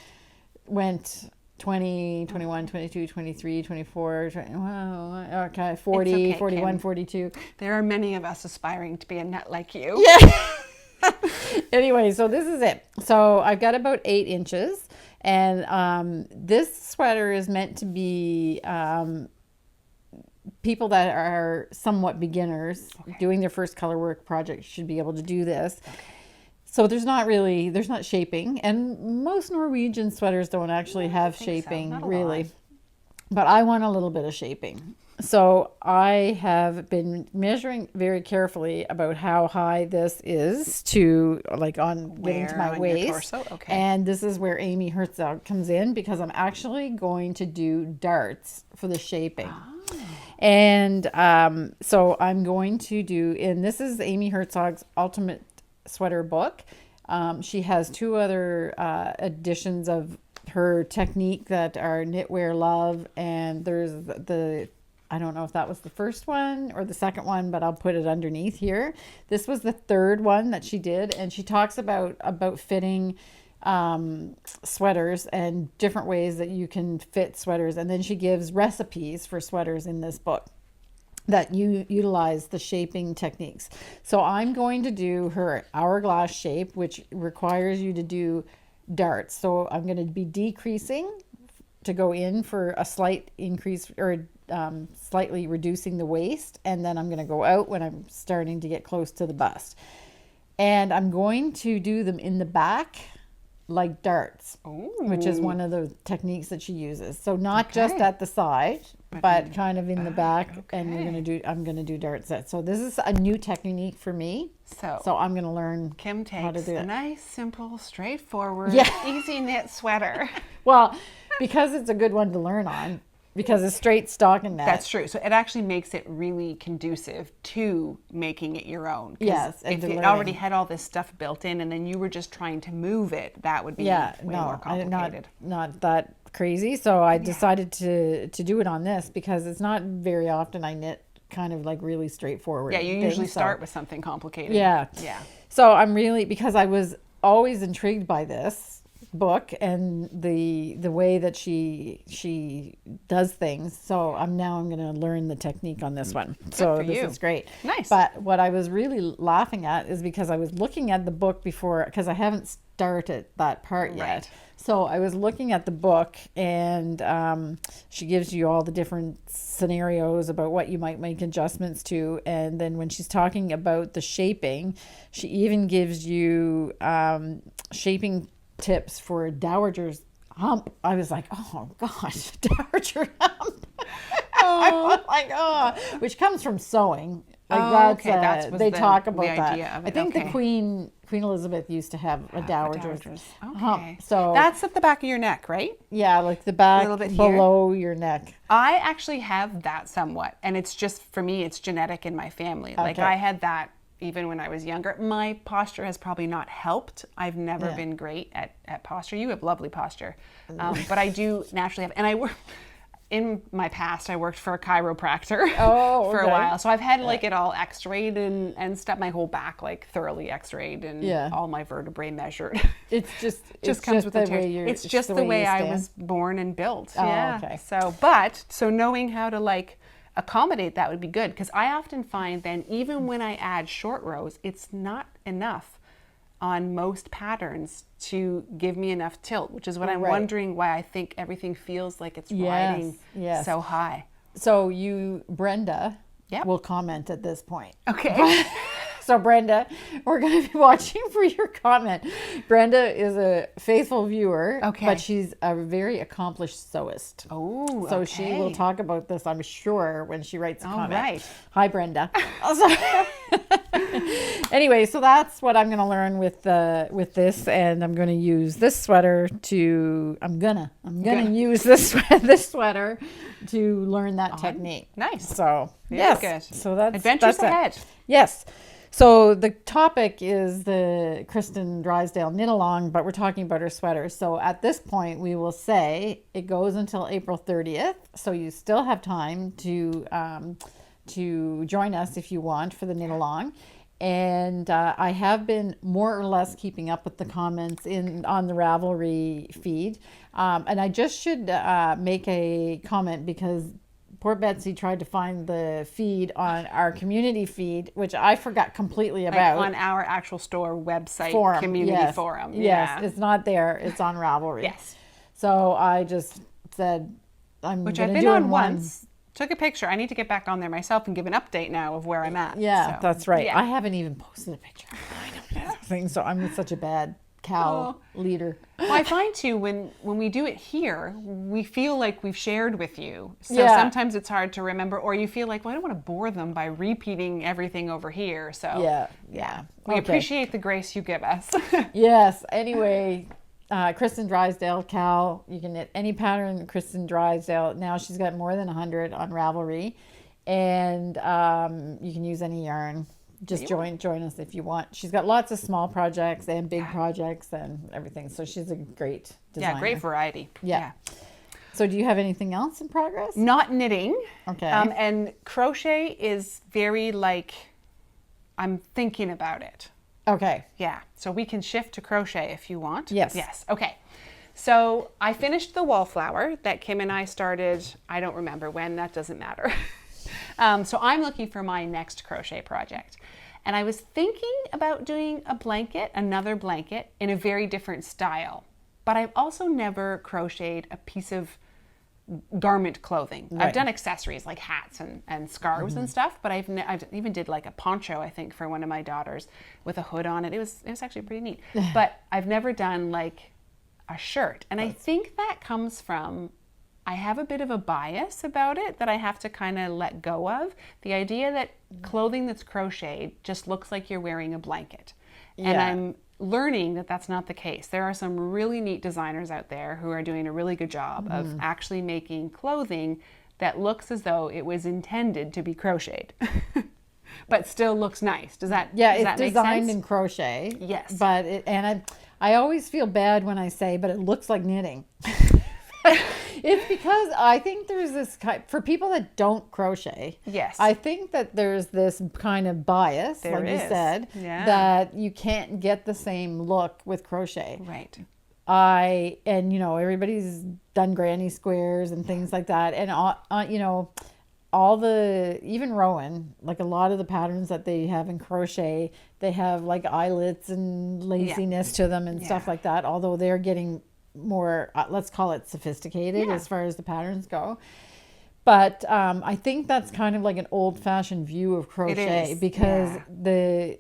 went 20, 21, 22, 23, 24, 20, okay, 40, okay, 41, Kim. 42. There are many of us aspiring to be a nut like you. Yeah. Anyway, so this is it. So I've got about 8 inches, and this sweater is meant to be people that are somewhat beginners doing their first color work project should be able to do this. So there's not shaping, and most Norwegian sweaters don't actually have shaping, really. But I want a little bit of shaping. So I have been measuring very carefully about how high this is to, like, getting to my waist. Okay. And this is where Amy Herzog comes in, because I'm actually going to do darts for the shaping. And so I'm going to do, and this is Amy Herzog's Ultimate Sweater book. She has 2 other editions of her technique that are Knitwear Love, and there's I don't know if that was the first one or the second one, but I'll put it underneath here. This was the 3rd one that she did, and she talks about fitting sweaters and different ways that you can fit sweaters, and then she gives recipes for sweaters in this book that you utilize the shaping techniques. So I'm going to do her hourglass shape, which requires you to do darts. So I'm going to be decreasing to go in for a slight increase, or slightly reducing the waist, and then I'm going to go out when I'm starting to get close to the bust. And I'm going to do them in the back like darts, which is one of the techniques that she uses. So not just at the side, but kind of in the back, and I'm going to do darts. So this is a new technique for me. So I'm going to learn Kim takes how to do it. A nice, simple, straightforward, easy knit sweater. Well, because it's a good one to learn on, because it's straight stockinette. That's true. So it actually makes it really conducive to making it your own. Yes. If it already had all this stuff built in and then you were just trying to move it, that would be way more complicated. Not that crazy. So I decided to do it on this, because it's not very often I knit kind of like really straightforward. Yeah, you usually start with something complicated. Yeah. So I'm really, because I was always intrigued by this book and the way that she does things. So I'm going to learn the technique on this one. So this is great. Nice. But what I was really laughing at is because I was looking at the book before, because I haven't started that part yet. Right. So I was looking at the book, and she gives you all the different scenarios about what you might make adjustments to. And then when she's talking about the shaping, she even gives you shaping tips for a dowager's hump. I was like, oh gosh, dowager hump. I'm like, oh, which comes from sewing. Like okay, that was they the talk about idea that. of it. I think Okay. the Queen Elizabeth used to have a dowager's. Okay. So that's at the back of your neck, right? yeah, like the back little bit below your neck. I actually have that somewhat, and it's just, for me, it's genetic in my family. Like, Okay. I had that even when I was younger. My posture has probably not helped. I've never been great at posture. You have lovely posture. But I do naturally have, and I work, in my past, I worked for a chiropractor for a while. So I've had like it all x-rayed and stuff, my whole back like thoroughly x-rayed and all my vertebrae measured. It's just comes with the way you're. It's just the way I was born and built. Oh, yeah. okay. So knowing how to like accommodate that would be good, because I often find then even when I add short rows, it's not enough on most patterns to give me enough tilt, which is what I'm wondering why I think everything feels like it's riding so high. So Brenda Yep. will comment at this point. Okay. So Brenda, we're going to be watching for your comment. Brenda is a faithful viewer, but she's a very accomplished sewist. Oh, so she will talk about this, I'm sure, when she writes a comment. Right. Hi, Brenda. Anyway, so that's what I'm going to learn with this, and I'm going to use this sweater to. I'm gonna use this sweater to learn that technique. Nice. So Very good. So that's adventures ahead. Yes. So the topic is the Kristen Drysdale knit along, but we're talking about her sweaters. So at this point, we will say it goes until April 30th. So you still have time to join us if you want for the knit along. And I have been more or less keeping up with the comments on the Ravelry feed. And I just should make a comment because poor Betsy tried to find the feed on our community feed, which I forgot completely about. Like on our actual store website, community forum. Yes, it's not there. It's on Ravelry. Yes. So I just said, I'm going to do it Which I've been on once. Took a picture. I need to get back on there myself and give an update now of where I'm at. Yeah, so, that's right. Yeah. I haven't even posted a picture. I don't know. So I'm such a bad cow leader. Well, I find too, when we do it here, we feel like we've shared with you. So sometimes it's hard to remember, or you feel like, well, I don't want to bore them by repeating everything over here. So yeah. We appreciate the grace you give us. Yes. Anyway, Kristen Drysdale cowl. You can knit any pattern Kristen Drysdale. Now she's got more than 100 on Ravelry, and you can use any yarn. Just join us if you want. She's got lots of small projects and big projects and everything. So she's a great designer. Yeah, great variety. Yeah. So do you have anything else in progress? Not knitting. Okay. And crochet is very like, I'm thinking about it. Okay. Yeah. So we can shift to crochet if you want. Yes. Yes. Okay. So I finished the Wallflower that Kim and I started, I don't remember when, that doesn't matter. So I'm looking for my next crochet project. And I was thinking about doing another blanket in a very different style. But I've also never crocheted a piece of garment clothing. I've done accessories like hats and scarves and stuff, but I've even did like a poncho, I think, for one of my daughters with a hood on it. It was actually pretty neat. But I've never done like a shirt. And I think that comes from, I have a bit of a bias about it that I have to kind of let go of. The idea that clothing that's crocheted just looks like you're wearing a blanket. And I'm learning that that's not the case. There are some really neat designers out there who are doing a really good job of actually making clothing that looks as though it was intended to be crocheted. But still looks nice. Does that it's make sense? designed in crochet. Yes. But I always feel bad when I say, but it looks like knitting. It's because I think there's this for people that don't crochet. Yes. I think that there's this kind of bias, There like you is. said, Yeah. that you can't get the same look with crochet. Right. Everybody's done granny squares and things like that, and even Rowan, like a lot of the patterns that they have in crochet, they have like eyelets and laciness to them and stuff like that. Although they're getting more, let's call it sophisticated as far as the patterns go. But I think that's kind of like an old-fashioned view of crochet because the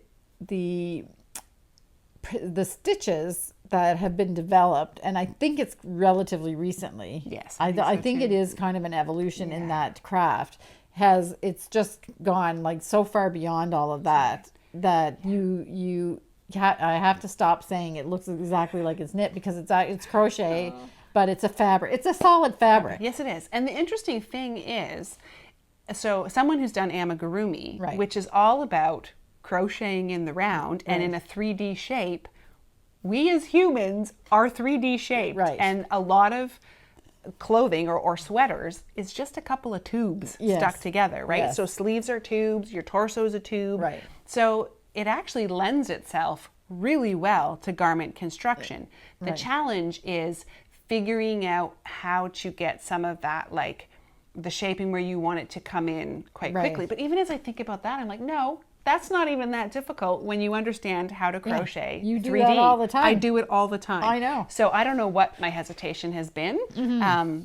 stitches that have been developed, and I think it's relatively recently. Yes, I think it is kind of an evolution in that craft. It's just gone like so far beyond all of that that I have to stop saying it looks exactly like it's knit, because it's crochet, but it's a fabric. It's a solid fabric. Yes, it is. And the interesting thing is, so someone who's done amigurumi, Right. which is all about crocheting in the round and in a 3D shape, we as humans are 3D shaped. Right. And a lot of clothing or sweaters is just a couple of tubes stuck together, right? Yes. So sleeves are tubes, your torso is a tube. Right. So it actually lends itself really well to garment construction. The challenge is figuring out how to get some of that, like the shaping where you want it to come in quite quickly. But even as I think about that, I'm like, no, that's not even that difficult when you understand how to crochet. You do 3D. that all the time. I do it all the time. I know. So I don't know what my hesitation has been,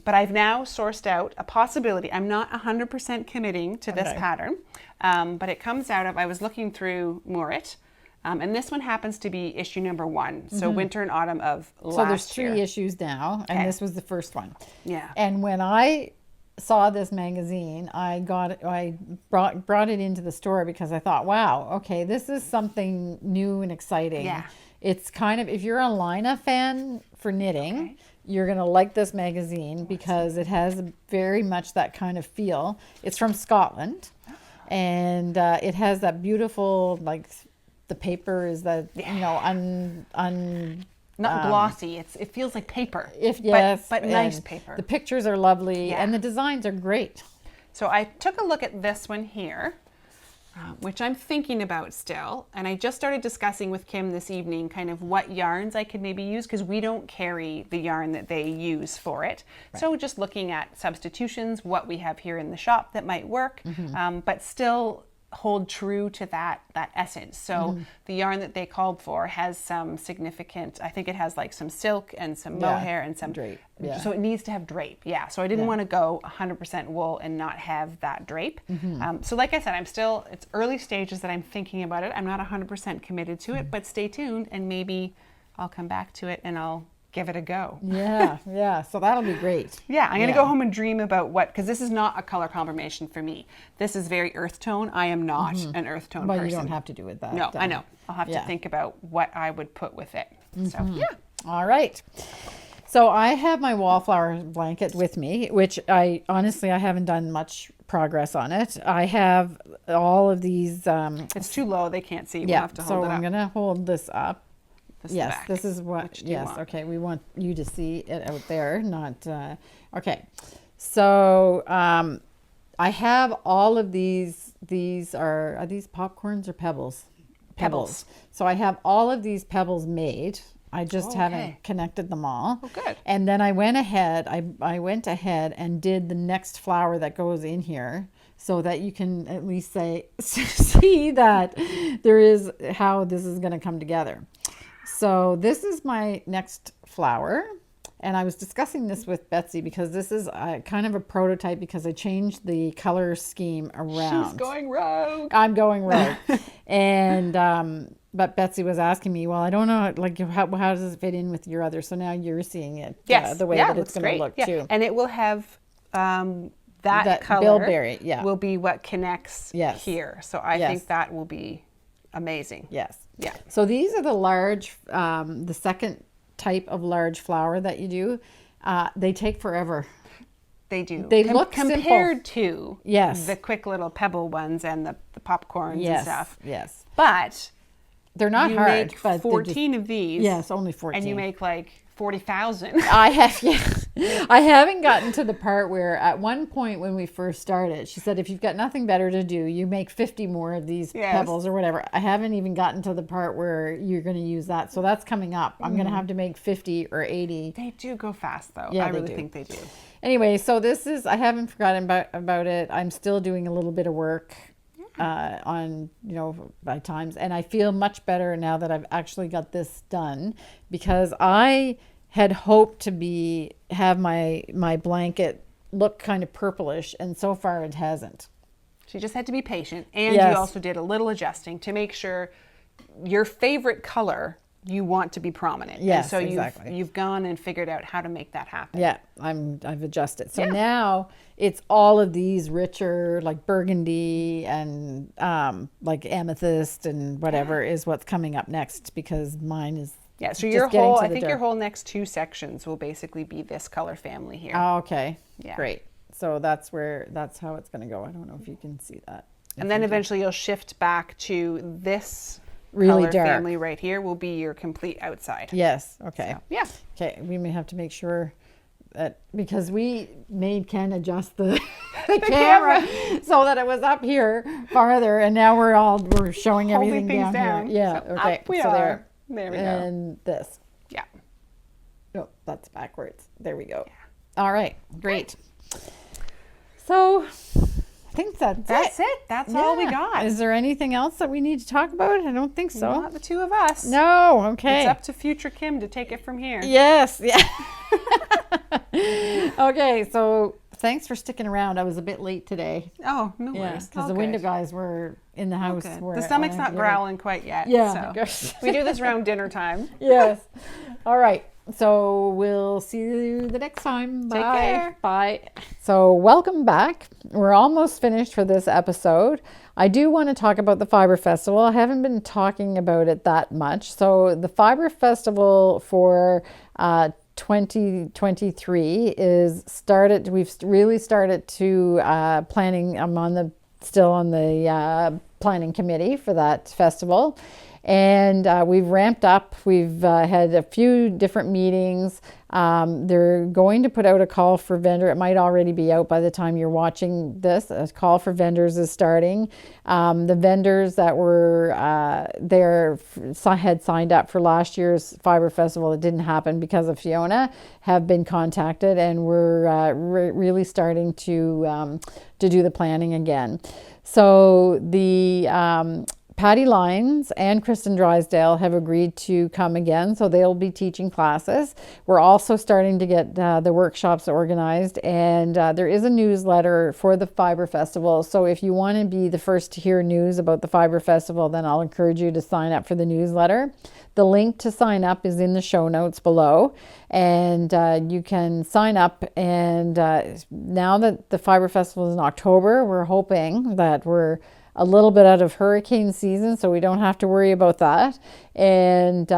but I've now sourced out a possibility. I'm not 100% committing to this pattern, but it comes out of, I was looking through Moorit, and this one happens to be issue number 1, so winter and autumn of last year. So there's 3 issues now, and this was the first one. Yeah. And when I saw this magazine, I brought it into the store because I thought, wow, okay, this is something new and exciting. Yeah. It's kind of, if you're a Lina fan for knitting, you're going to like this magazine because it has very much that kind of feel. It's from Scotland, and it has that beautiful, like, the paper is that, Not glossy. It feels like paper. But nice paper. The pictures are lovely, and the designs are great. So I took a look at this one here, which I'm thinking about still. And I just started discussing with Kim this evening kind of what yarns I could maybe use, because we don't carry the yarn that they use for it. Right. So just looking at substitutions, what we have here in the shop that might work, but still hold true to that essence. So the yarn that they called for has some significant, I think it has like some silk and some mohair and some drape. So it needs to have drape. Yeah. So I didn't want to go 100% wool and not have that drape. So like I said, it's early stages that I'm thinking about it. I'm not 100% committed to it, but stay tuned and maybe I'll come back to it and I'll give it a go. Yeah. So that'll be great. Yeah, I'm going to go home and dream about because this is not a color combination for me. This is very earth tone. I am not an earth tone person. But you don't have to do it that. No, I know. I'll have to think about what I would put with it. So, yeah. All right. So I have my Wallflower blanket with me, which I haven't done much progress on it. I have all of these. It's too low. They can't see. We'll have to hold it up. So I'm going to hold this up. Yes, this is what, okay, we want you to see it out there, not, okay. So, I have all of these are these popcorns or pebbles? Pebbles. So I have all of these pebbles made. I just haven't connected them all. Oh, good. And then I went ahead and did the next flower that goes in here, so that you can at least see that there is how this is going to come together. So this is my next flower, and I was discussing this with Betsy because this is kind of a prototype because I changed the color scheme around. She's going rogue. I'm going rogue. And but Betsy was asking me, well, I don't know, like how does it fit in with your other? So now you're seeing it the way that it's going to look too. And it will have that color bilberry, will be what connects here. So I think that will be amazing. Yes. Yeah. So these are the large, the second type of large flower that you do. They take forever. They do. They look compared simple. to the quick little pebble ones and the popcorns and stuff. Yes. But they're not you hard. make but 14 of these. Yes, only 14. And you make like 40,000. I haven't gotten to the part where at one point when we first started, she said, if you've got nothing better to do, you make 50 more of these pebbles or whatever. I haven't even gotten to the part where you're going to use that. So that's coming up. I'm going to have to make 50 or 80. They do go fast though. Yeah, I really think they do. Anyway, so this is, I haven't forgotten about it. I'm still doing a little bit of work on, by times. And I feel much better now that I've actually got this done, because I had hoped to have my blanket look kind of purplish, and so far it hasn't. She just had to be patient, and you also did a little adjusting to make sure your favorite color you want to be prominent. Yes, and so exactly. you've gone and figured out how to make that happen. Yeah, I've adjusted. So now it's all of these richer, like burgundy and like amethyst and whatever is what's coming up next, because mine is So just I think your whole next 2 sections will basically be this color family here. Oh, okay. Yeah. Great. So that's how it's going to go. I don't know if you can see that. And then eventually you'll shift back to this Really color dark. family right here will be your complete outside. Yes. Okay. So, yeah. Okay. We may have to make sure that, because we made Ken adjust the camera so that it was up here farther, and now we're showing everything Holding things down here. Yeah. So okay. up we so are. There we go. And this. Yeah. Oh, that's backwards. There we go. All right. Great. So I think that's it. That's all we got. Is there anything else that we need to talk about? I don't think so. Not the 2 of us. No. Okay. It's up to future Kim to take it from here. Yes. Yeah. Okay. So thanks for sticking around. I was a bit late today. Oh, no worries. Because the window guys were in the house. The stomach's not growling quite yet. Yeah. So we do this around dinner time. Yes. All right. So we'll see you the next time. Bye. Take care. Bye. So welcome back. We're almost finished for this episode. I do want to talk about the Fibre Festival. I haven't been talking about it that much. So the Fibre Festival for 2023 is started. We've really started to planning. I'm still on the planning committee for that festival. And we've ramped up. We've had a few different meetings. They're going to put out a call for vendor. It might already be out by the time you're watching this. A call for vendors is starting. The vendors that were there had signed up for last year's Fibre Festival. It didn't happen because of Fiona. Have been contacted, and we're really starting to do the planning again. So the Patty Lyons and Kristen Drysdale have agreed to come again, so they'll be teaching classes. We're also starting to get the workshops organized, and there is a newsletter for the Fibre Festival. So if you want to be the first to hear news about the Fibre Festival, then I'll encourage you to sign up for the newsletter. The link to sign up is in the show notes below, and you can sign up. And now that the Fibre Festival is in October, we're hoping that we're a little bit out of hurricane season, so we don't have to worry about that. And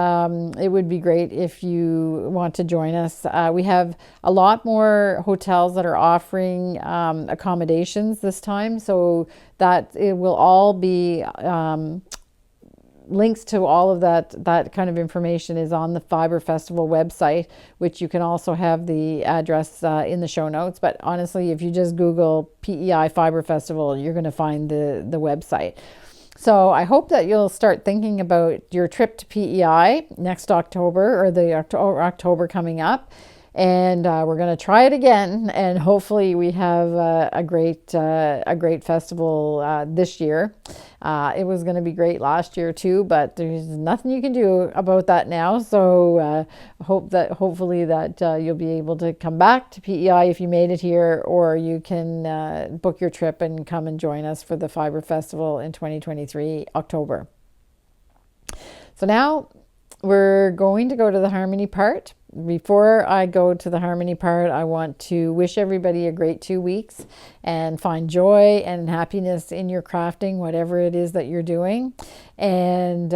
it would be great if you want to join us. We have a lot more hotels that are offering accommodations this time, so that it will all be links to all of that kind of information is on the Fibre Festival website, which you can also have the address in the show notes. But honestly, if you just Google PEI Fibre Festival, you're going to find the website. So I hope that you'll start thinking about your trip to PEI next October, or the October coming up. And we're going to try it again, and hopefully we have a great festival this year. It was going to be great last year too, but there's nothing you can do about that now. So hopefully you'll be able to come back to PEI if you made it here, or you can book your trip and come and join us for the Fibre Festival in 2023 October. So now we're going to go to the harmony part. Before I go to the harmony part, I want to wish everybody a great 2 weeks and find joy and happiness in your crafting, whatever it is that you're doing. And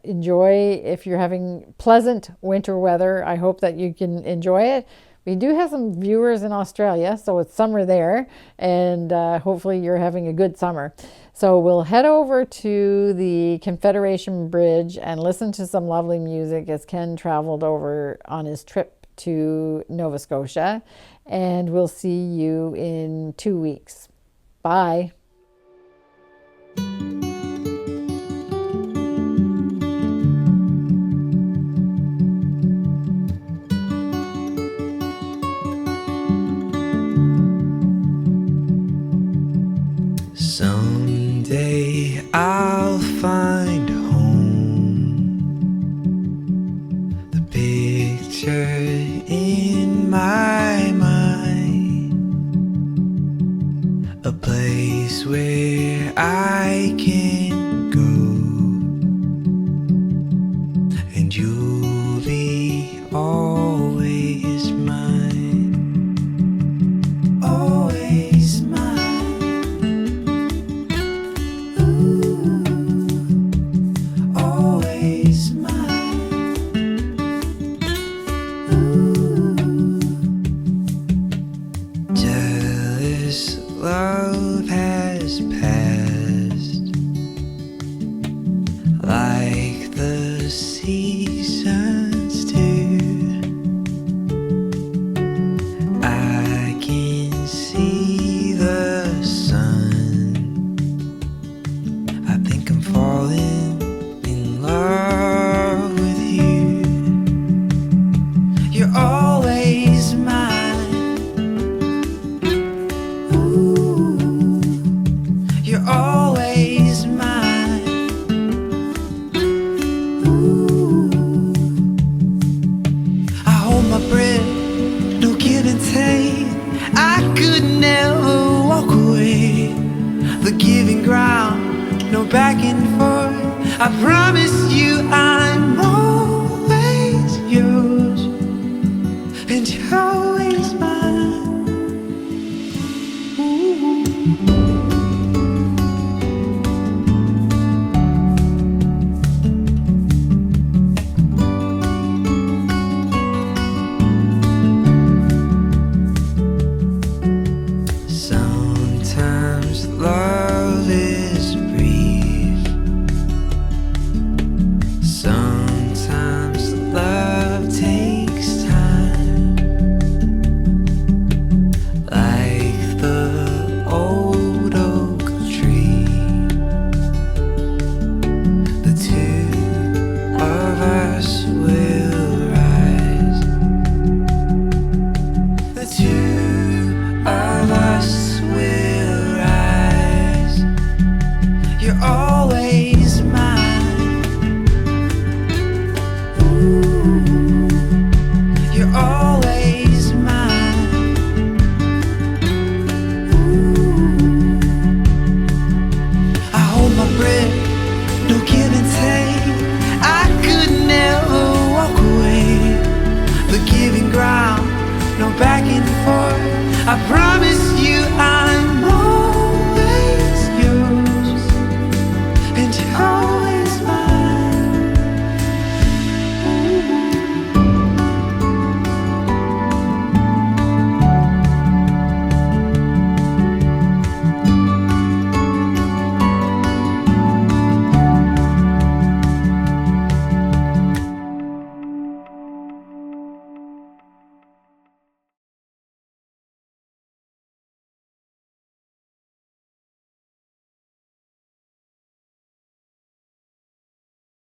enjoy, if you're having pleasant winter weather, I hope that you can enjoy it. We do have some viewers in Australia, so it's summer there, and hopefully you're having a good summer. So we'll head over to the Confederation Bridge and listen to some lovely music as Ken traveled over on his trip to Nova Scotia. And we'll see you in 2 weeks. Bye. Someday I'll find home, the picture in my mind, a place where I can go, and back and forth. I promise you I'm always yours, and you're always mine. Ooh. Sometimes love is brief. Sometimes love takes time. Like the old oak tree, the two of us will rise. The two of us will rise. You're always mine. Ooh, you're always mine. Ooh, I hold my breath, no give and take. I could never walk away. The giving ground, no back and forth. I promise.